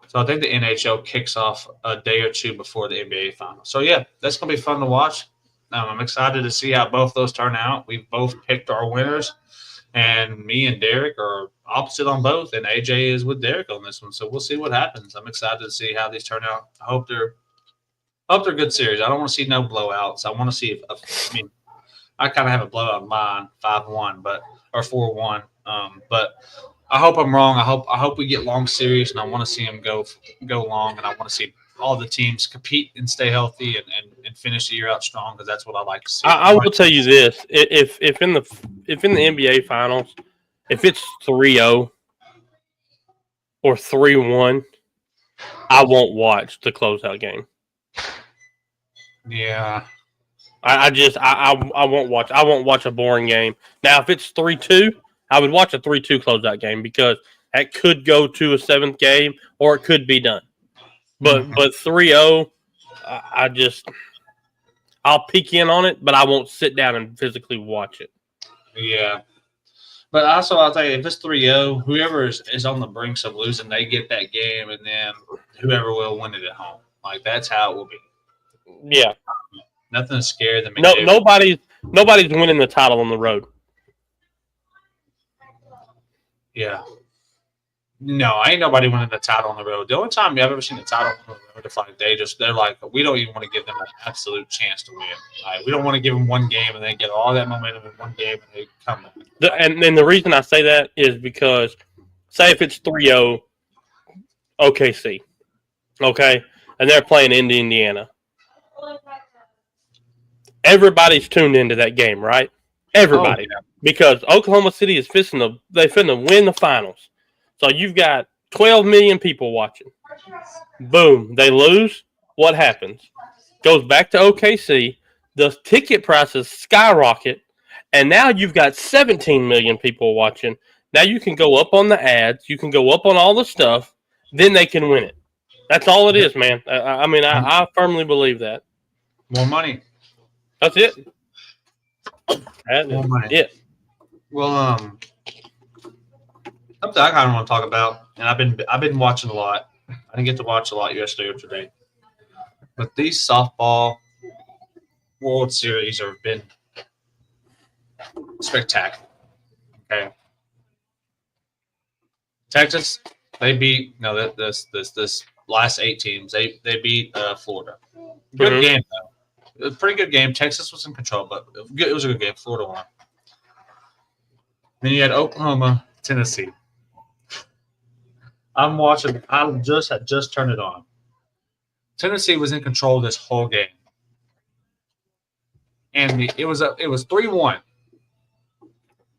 So I think the NHL kicks off a day or two before the NBA finals. So yeah, that's gonna be fun to watch. I'm excited to see how both those turn out. We've both picked our winners, and me and Derek are opposite on both, and AJ is with Derek on this one. So we'll see what happens. I'm excited to see how these turn out. I hope they're good series. I don't want to see no blowouts. I want to see I kind of have a blowout in mine, 5-1, or 4-1. But I hope I'm wrong. I hope we get long series, and I want to see them go long, and I want to see all the teams compete and stay healthy and finish the year out strong, because that's what I like to see. I will tell you this: if in the NBA finals, if it's 3-0 or 3-1, I won't watch the closeout game. Yeah. I won't watch. I won't watch a boring game. Now, if it's 3-2, I would watch a 3-2 closeout game, because that could go to a seventh game or it could be done. But 3-0, I'll peek in on it, but I won't sit down and physically watch it. Yeah. But also, I'll tell you, if it's 3-0, whoever is on the brink of losing, they get that game, and then whoever will win it at home. Like, that's how it will be. Yeah. Nothing scary than nobody's winning the title on the road. Yeah. No, ain't nobody winning the title on the road. The only time I've ever seen the title on the road is like they're like, we don't even want to give them an absolute chance to win. Like, we don't want to give them one game and they get all that momentum in one game and they come back. And the reason I say that is because, say if it's 3-0 OKC, okay, and they're playing in Indiana. Everybody's tuned into that game, right? Everybody. Oh, yeah. Because Oklahoma City is finna win the finals. So you've got 12 million people watching. Boom. They lose. What happens? Goes back to OKC. The ticket prices skyrocket. And now you've got 17 million people watching. Now you can go up on the ads. You can go up on all the stuff. Then they can win it. That's all it is, man. I firmly believe that. More money. That's it. That More is money. it. Well, something I kind of want to talk about, and I've been watching a lot. I didn't get to watch a lot yesterday or today, but these softball World Series have been spectacular. Okay, Texas, they beat this last 8 teams. They beat Florida. Good Mhm. game though. It was a pretty good game. Texas was in control, but it was a good game. Florida won. Then you had Oklahoma, Tennessee. I'm watching. I had just turned it on. Tennessee was in control this whole game, and it was 3-1.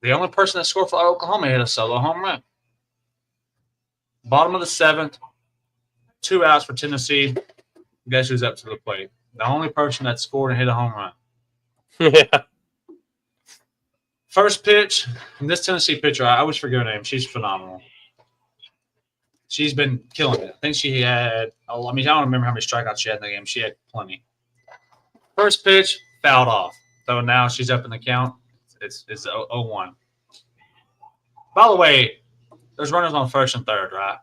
The only person that scored for Oklahoma hit a solo home run. Bottom of the 7th, 2 outs for Tennessee. Guess who's up to the plate? The only person that scored and hit a home run. Yeah. First pitch, and this Tennessee pitcher, I always forget her name. She's phenomenal. She's been killing it. I think she had, I don't remember how many strikeouts she had in the game. She had plenty. First pitch, fouled off. So now she's up in the count. It's 0-1. By the way, there's runners on first and third, right?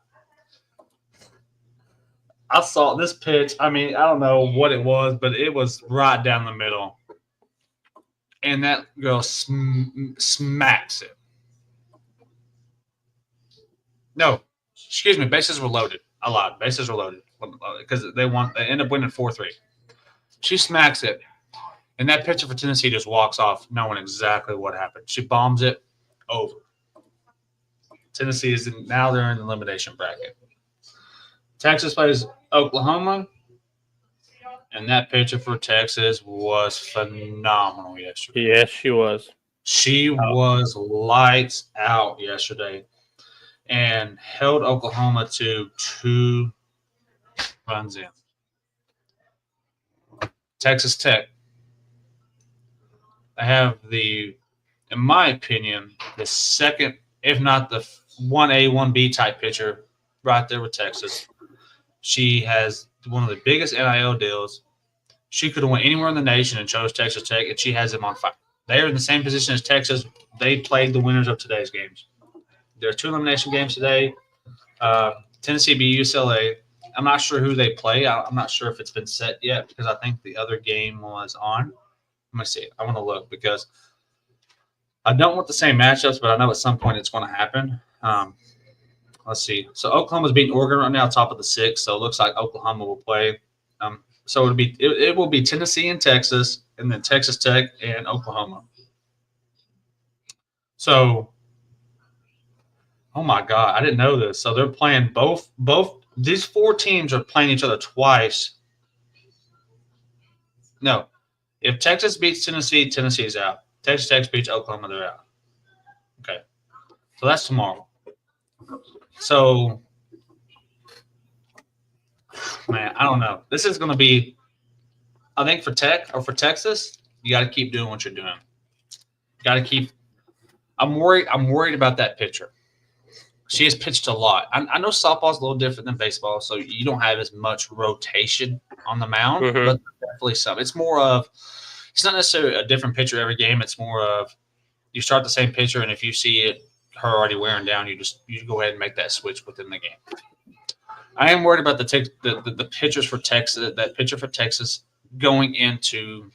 I saw this pitch. I mean, I don't know what it was, but it was right down the middle. And that girl smacks it. No, excuse me. Bases were loaded. I lied. Bases were loaded because they end up winning 4-3. She smacks it, and that pitcher for Tennessee just walks off, knowing exactly what happened. She bombs it over. Tennessee now they're in the elimination bracket. Texas plays Oklahoma, and that pitcher for Texas was phenomenal yesterday. Yes, she was. She was lights out yesterday and held Oklahoma to 2 runs in. Texas Tech. I have in my opinion, the second, if not the 1A, 1B type pitcher right there with Texas. She has one of the biggest NIL deals. She could have went anywhere in the nation and chose Texas Tech, and she has them on fire. They are in the same position as Texas. They played the winners of today's games. There are 2 elimination games today. Tennessee beat UCLA. I'm not sure who they play. I'm not sure if it's been set yet because I think the other game was on. Let me see. I want to look because I don't want the same matchups, but I know at some point it's going to happen. Let's see. So Oklahoma's beating Oregon right now, top of the 6. So it looks like Oklahoma will play. So it will be Tennessee and Texas, and then Texas Tech and Oklahoma. So, oh my God, I didn't know this. So they're playing both these 4 teams are playing each other twice. No, if Texas beats Tennessee, Tennessee's out. Texas Tech beats Oklahoma, they're out. Okay, so that's tomorrow. So, man, I don't know. This is going to be, I think for Tech or for Texas, you got to keep doing what you're doing. You got to keep. I'm worried about that pitcher. She has pitched a lot. I know softball's a little different than baseball, so you don't have as much rotation on the mound, but definitely some. It's not necessarily a different pitcher every game. It's more of you start the same pitcher, and if you see her already wearing down, you go ahead and make that switch within the game. I am worried about the pitchers for Texas. That pitcher for Texas going into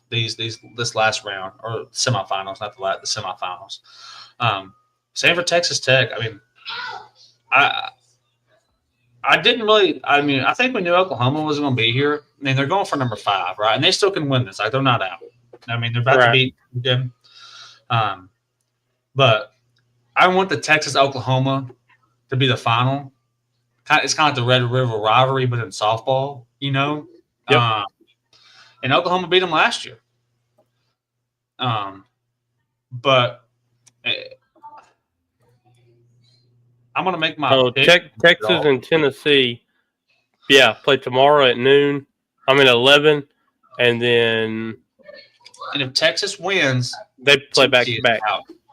this last round or semifinals, not the semifinals. Same for Texas Tech. I mean, I didn't really. I mean, I think we knew Oklahoma was going to be here. I mean, they're going for number 5, right? And they still can win this. Like, they're not out. I mean, they're about to beat them. But I want the Texas-Oklahoma to be the final. It's kind of like the Red River rivalry, but in softball, you know? Yep. And Oklahoma beat them last year. But I'm going to make my pick. Texas and Tennessee, play tomorrow at noon. I'm at 11, and then and if Texas wins, they play back-to-back.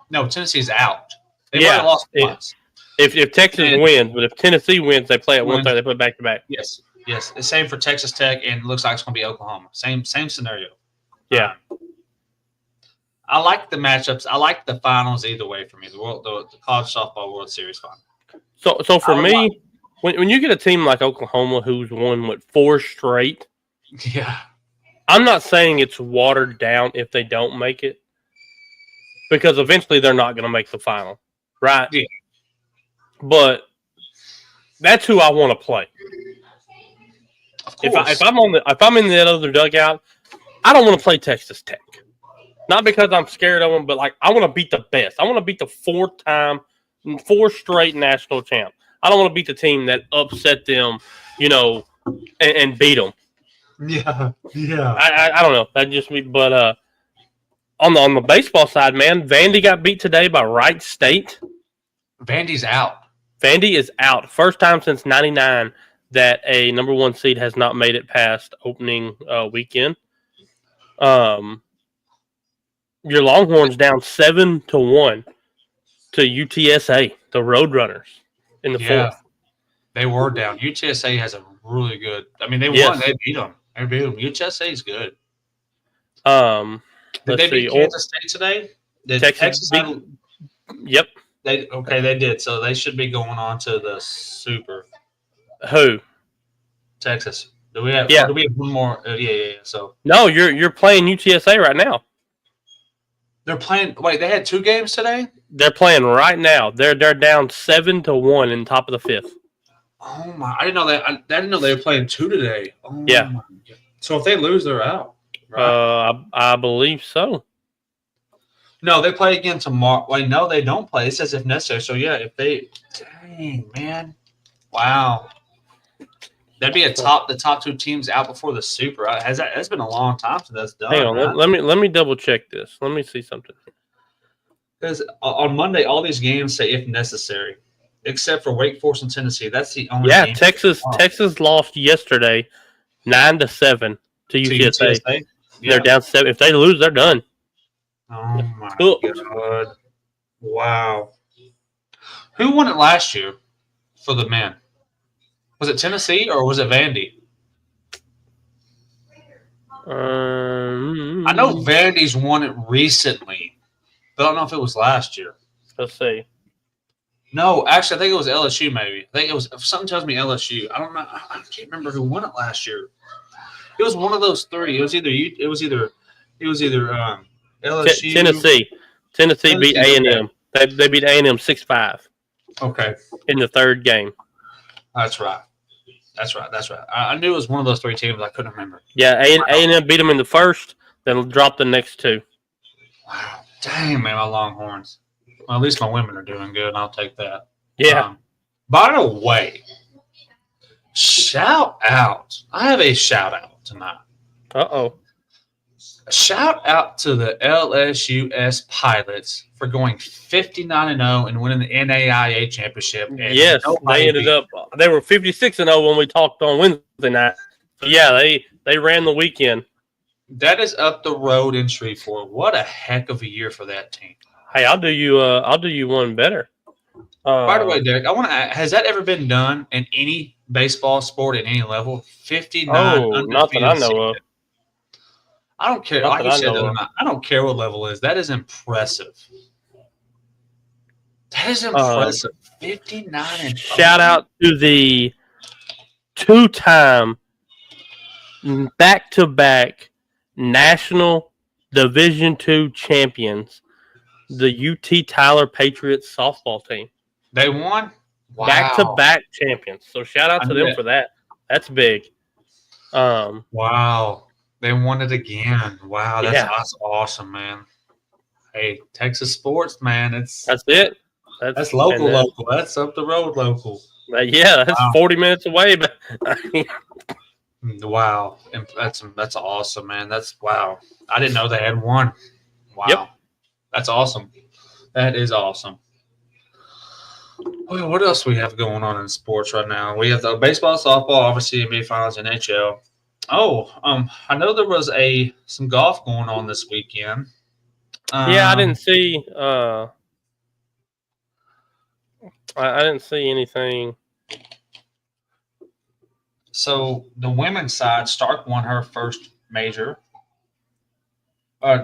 No, Tennessee's out. They might have lost once. If Texas wins, but if Tennessee wins, they play at 1:30. They play back-to-back. Yes. The same for Texas Tech, and it looks like it's going to be Oklahoma. Same scenario. Yeah. I like the matchups. I like the finals either way for me. The college softball World Series final. So for me, when you get a team like Oklahoma who's won 4 straight, I'm not saying it's watered down if they don't make it, because eventually they're not going to make the final, right? Yeah. But that's who I want to play. If I'm in that other dugout, I don't want to play Texas Tech. Not because I'm scared of them, but I want to beat the best. I want to beat the 4 straight national champ. I don't want to beat the team that upset them, and beat them. Yeah. I don't know. That just me. But on the baseball side, man, Vandy got beat today by Wright State. Vandy's out. Vandy is out. First time since '99 that a number 1 seed has not made it past opening weekend. Your Longhorns down 7-1 to UTSA, the Roadrunners, in the 4th. They were down. UTSA has a really good. I mean, they won. They beat them. UTSA is good. Did they beat Kansas State today? Did Texas beat? Yep. They did. So they should be going on to the Super. Who? Texas. Do we have one more? So no, you're playing UTSA right now. They're playing. Wait, they had 2 games today? They're playing right now. They're down 7-1 in top of the 5th. Oh my! I didn't know that. I didn't know they were playing 2 today. Oh yeah. My God. So if they lose, they're out. Right? I believe so. No, they play again tomorrow. Wait, no, they don't play. It says if necessary. So if they, dang man, wow, that'd be the top 2 teams out before the Super. That's been a long time since that's done. Hang on, right? let me double check this. Let me see something. Because on Monday, all these games say if necessary, except for Wake Forest and Tennessee. That's the only. Yeah, game Texas lost yesterday, 9-7 to UTSA. Yeah. They're down 7. If they lose, they're done. Oh my God! Wow. Who won it last year for the men? Was it Tennessee or was it Vandy? I know Vandy's won it recently, but I don't know if it was last year. Let's see. No, actually, I think it was LSU. Maybe I think it was. Something tells me LSU. I don't know. I can't remember who won it last year. It was one of those 3. It was either LSU. Tennessee beat A&M. They beat A&M 6-5. Okay. In the 3rd game. That's right. I knew it was one of those 3 teams. I couldn't remember. Yeah, A&M beat them in the 1st, then dropped the next 2. Wow. Dang, man, my Longhorns. Well, at least my women are doing good, and I'll take that. Yeah. By the way, shout out. I have a shout out tonight. Uh-oh. Shout out to the LSUS Pilots for going 59-0 and winning the NAIA championship. And yes, they ended up. They were 56-0 when we talked on Wednesday night. So yeah, they ran the weekend. That is up the road in Shreveport. What a heck of a year for that team. Hey, I'll do you one better. By the way, Derek, I want to. Has that ever been done in any baseball sport at any level? 59. Not that I know of. I don't care. Like you said, I don't care what level it is. That is impressive. That is impressive. 59. Shout out to the 2-time back-to-back National Division II champions, the UT Tyler Patriots softball team. They won? Back-to-back champions. So shout out to them for that. That's big. Wow. They won it again. Wow, that's Yeah. awesome, man. Hey, Texas sports, man. That's it. That's local. That's up the road local. Yeah, that's 40 minutes away. But wow. And that's awesome, man. That's wow. I didn't know they had one. Wow. Yep. That's awesome. That is awesome. Well, what else we have going on in sports right now? We have the baseball, softball, obviously NBA Finals, NHL. Oh, I know there was some golf going on this weekend. Yeah, I didn't see. I didn't see anything. So the women's side, Stark won her first major.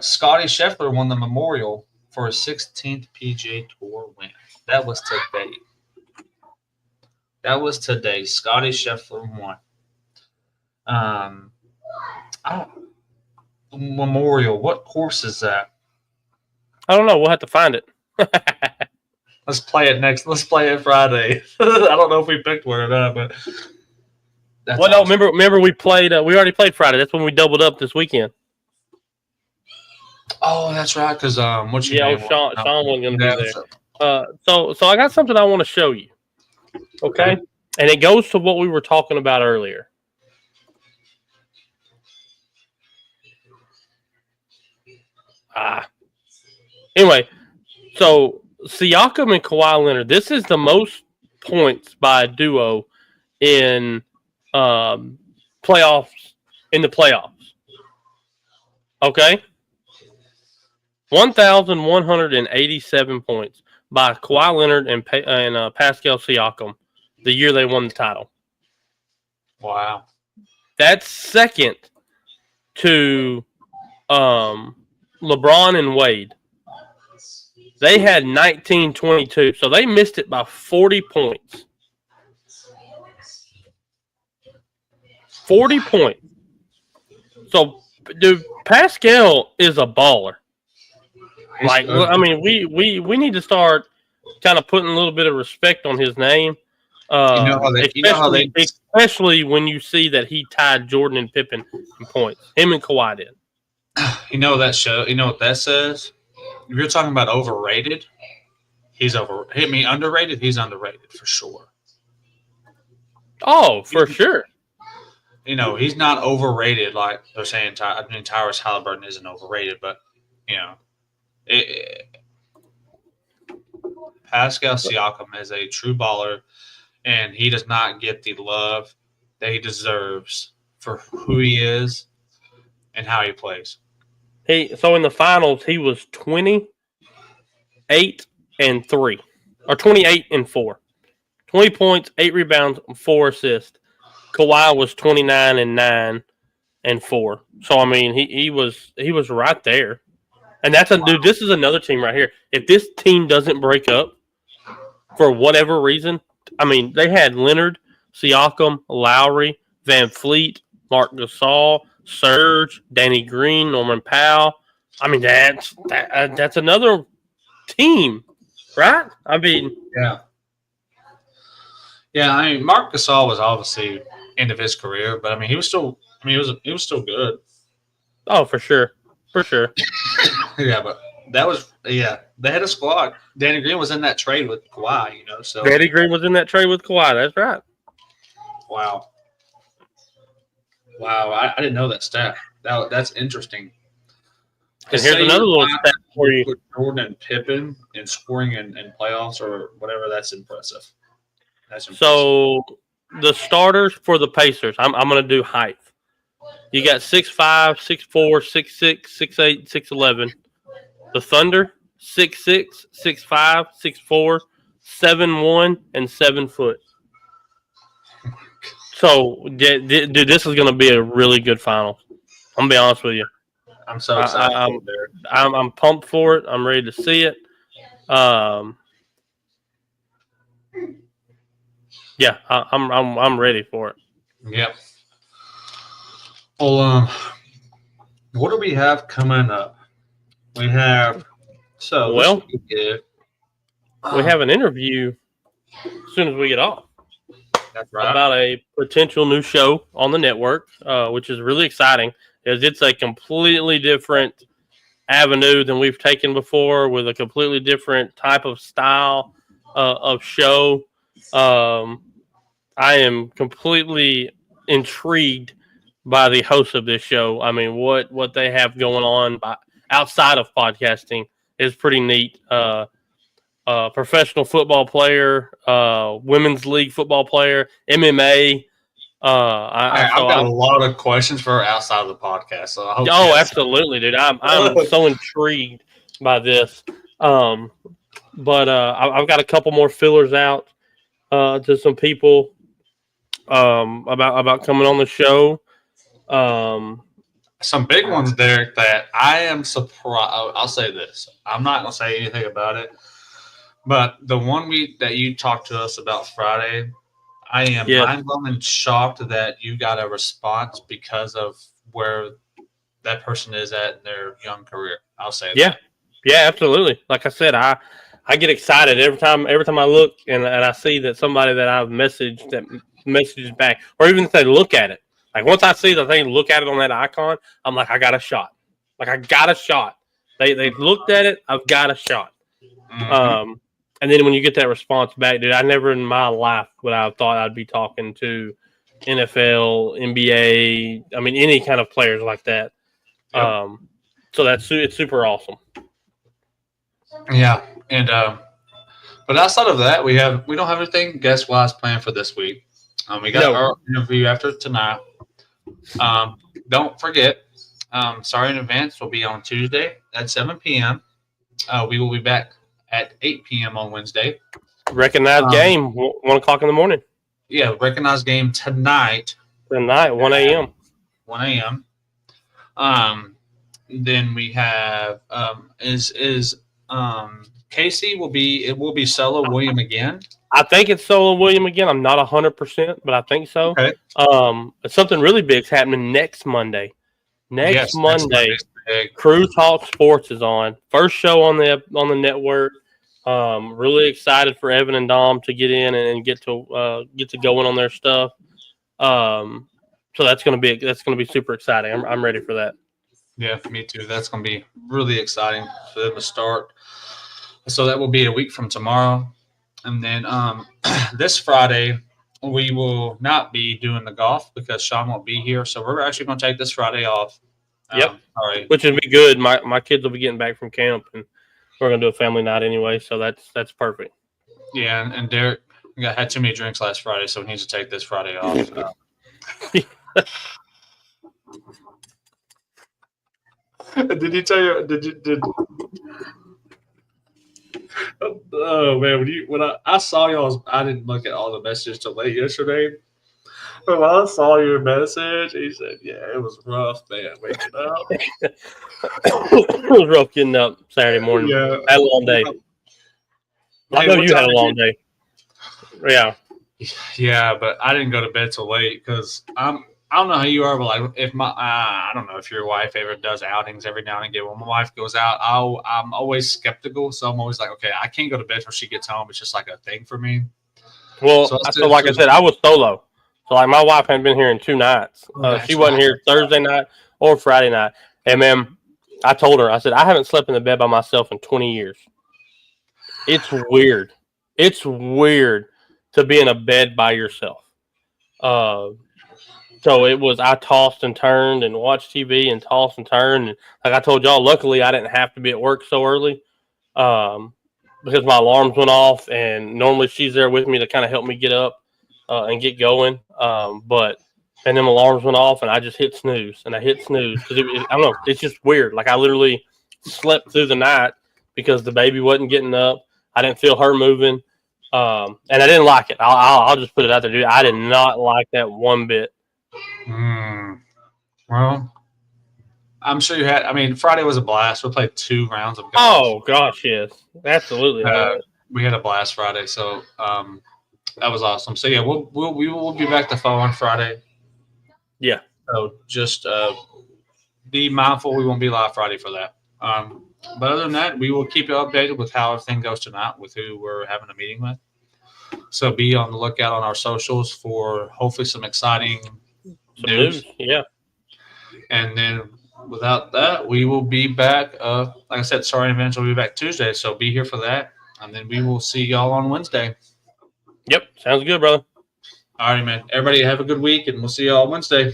Scotty Scheffler won the Memorial for his 16th PGA Tour win. That was today. Scotty Scheffler won. Memorial. What course is that? I don't know. We'll have to find it. Let's play it next. Let's play it Friday. I don't know if we picked one or not, but awesome. No, remember we played. We already played Friday. That's when we doubled up this weekend. Oh, that's right. Because Sean wasn't going to be there. So I got something I want to show you. Okay, and it goes to what we were talking about earlier. Anyway, so Siakam and Kawhi Leonard. This is the most points by a duo in playoffs. In the playoffs, okay, 1,187 points by Kawhi Leonard and Pascal Siakam the year they won the title. Wow, that's second to LeBron and Wade. They had 19-22, so they missed it by 40 points. 40 points. So, dude, Pascal is a baller. Like, I mean, we need to start kind of putting a little bit of respect on his name. Especially when you see that he tied Jordan and Pippen in points. Him and Kawhi did. You know that show. You know what that says? If you're talking about overrated, he's underrated. He's underrated for sure. Oh, for sure. You know, he's not overrated like they're saying. Tyrese Halliburton isn't overrated, but you know, Pascal Siakam is a true baller, and he does not get the love that he deserves for who he is and how he plays. So in the finals, he was 28-3, or 28-4. 20 points, 8 rebounds, 4 assists. Kawhi was 29-9 and 4. So I mean, he was right there. And dude, this is another team right here. If this team doesn't break up for whatever reason, I mean, they had Leonard, Siakam, Lowry, Van Fleet, Marc Gasol, Serge, Danny Green, Norman Powell. I mean, that's another team, right? I mean, yeah. I mean, Marc Gasol was obviously end of his career, but I mean, he was still still good. Oh, for sure. Yeah, but they had a squad. Danny Green was in that trade with Kawhi, you know. So Danny Green was in that trade with Kawhi. That's right. Wow. I didn't know that stat. That's interesting. And here's another little stat for you. Jordan and Pippen in scoring in playoffs or whatever. That's impressive. So the starters for the Pacers, I'm going to do height. You got 6'5", 6'4", 6'6", 6'8", 6'11". The Thunder, 6'6", 6'5", 6'4", 7'1", and 7 foot. So, dude, this is going to be a really good final. I'm going to be honest with you. I'm so excited. I'm pumped for it. I'm ready to see it. Yeah, I'm ready for it. Yep. Well, what do we have coming up? We have we have an interview as soon as we get off. That's right. About a potential new show on the network, which is really exciting, because it's a completely different avenue than we've taken before, with a completely different type of style of show. I am completely intrigued by the host of this show. I mean, what they have going on outside of podcasting is pretty neat. Professional football player, women's league football player, MMA. I've got a lot of questions for her outside of the podcast. So I hope absolutely, dude. I'm so intrigued by this. But I've got a couple more fillers out to some people about coming on the show. Some big ones, Derek, that I am surprised. I'll say this. I'm not going to say anything about it. But the one that you talked to us about Friday, I am mind-blown and shocked that you got a response because of where that person is at in their young career. I'll say that. Yeah, absolutely. Like I said, I get excited every time I look and I see that somebody that I've messaged that messages back, or even if they look at it. Like once I see the thing, look at it on that icon, I'm like, I got a shot. They looked at it, I've got a shot. Mm-hmm. And then when you get that response back, dude, I never in my life would I have thought I'd be talking to NFL, NBA, I mean, any kind of players like that. Yep. So it's super awesome. Yeah, and but outside of that, we don't have anything guest wise planned for this week. We got our interview after tonight. Don't forget, sorry in advance, will be on Tuesday at 7 p.m. We will be back at 8 p.m. on Wednesday. Recognized game, 1 o'clock in the morning. Yeah, recognized game tonight. 1 a.m. 1 a.m. Then we have Casey will be solo William again. I think it's solo William again. I'm not 100%, but I think so. Okay. Something really big is happening next Monday. Next Monday, Crew Talk Sports is on. First show on the network. Really excited for Evan and Dom to get in and get to going on their stuff. So that's gonna be super exciting. I'm ready for that. Yeah, me too. That's gonna be really exciting for them to start. So that will be a week from tomorrow, and then this Friday we will not be doing the golf because Sean won't be here. So we're actually gonna take this Friday off. Yep. All right. Which would be good. My kids will be getting back from camp, and we're gonna do a family night anyway. So that's perfect. Yeah, and Derek had too many drinks last Friday, so he needs to take this Friday off. Did he tell you? Did? Oh man, when I saw y'all, I didn't look at all the messages till late yesterday. But when I saw your message, he said, "Yeah, it was rough, man, waking up." It was rough getting up Saturday morning. Yeah, I had a long day. I know you had a long day. Yeah. Yeah, but I didn't go to bed till late because I don't know how you are, but like if I don't know if your wife ever does outings every now and again. When my wife goes out, I'm always skeptical, so I'm always like, okay, I can't go to bed till she gets home. It's just like a thing for me. Well, so like I said, I was solo, so like my wife hadn't been here in 2 nights. She wasn't here Thursday night or Friday night, and man, I told her, I said, I haven't slept in the bed by myself in 20 years. It's weird. It's weird to be in a bed by yourself. So it was, I tossed and turned and watched TV and tossed and turned. And like I told y'all, luckily I didn't have to be at work so early because my alarms went off. And normally she's there with me to kind of help me get up and get going. And then my alarms went off and I just hit snooze. And I hit snooze because I don't know, it's just weird. Like I literally slept through the night because the baby wasn't getting up. I didn't feel her moving. And I didn't like it. I'll just put it out there, dude. I did not like that one bit. Well, I'm sure you had. I mean, Friday was a blast. We played 2 rounds of golf. Oh gosh, yes, absolutely. We had a blast Friday, so that was awesome. So yeah, we will be back to phone on Friday. Yeah. So just be mindful we won't be live Friday for that. But other than that, we will keep you updated with how everything goes tonight with who we're having a meeting with. So be on the lookout on our socials for hopefully some exciting news. Yeah. And then without that, we will be back. Like I said, Sorry Events will be back Tuesday. So be here for that. And then we will see y'all on Wednesday. Yep. Sounds good, brother. All right, man. Everybody have a good week, and we'll see y'all Wednesday.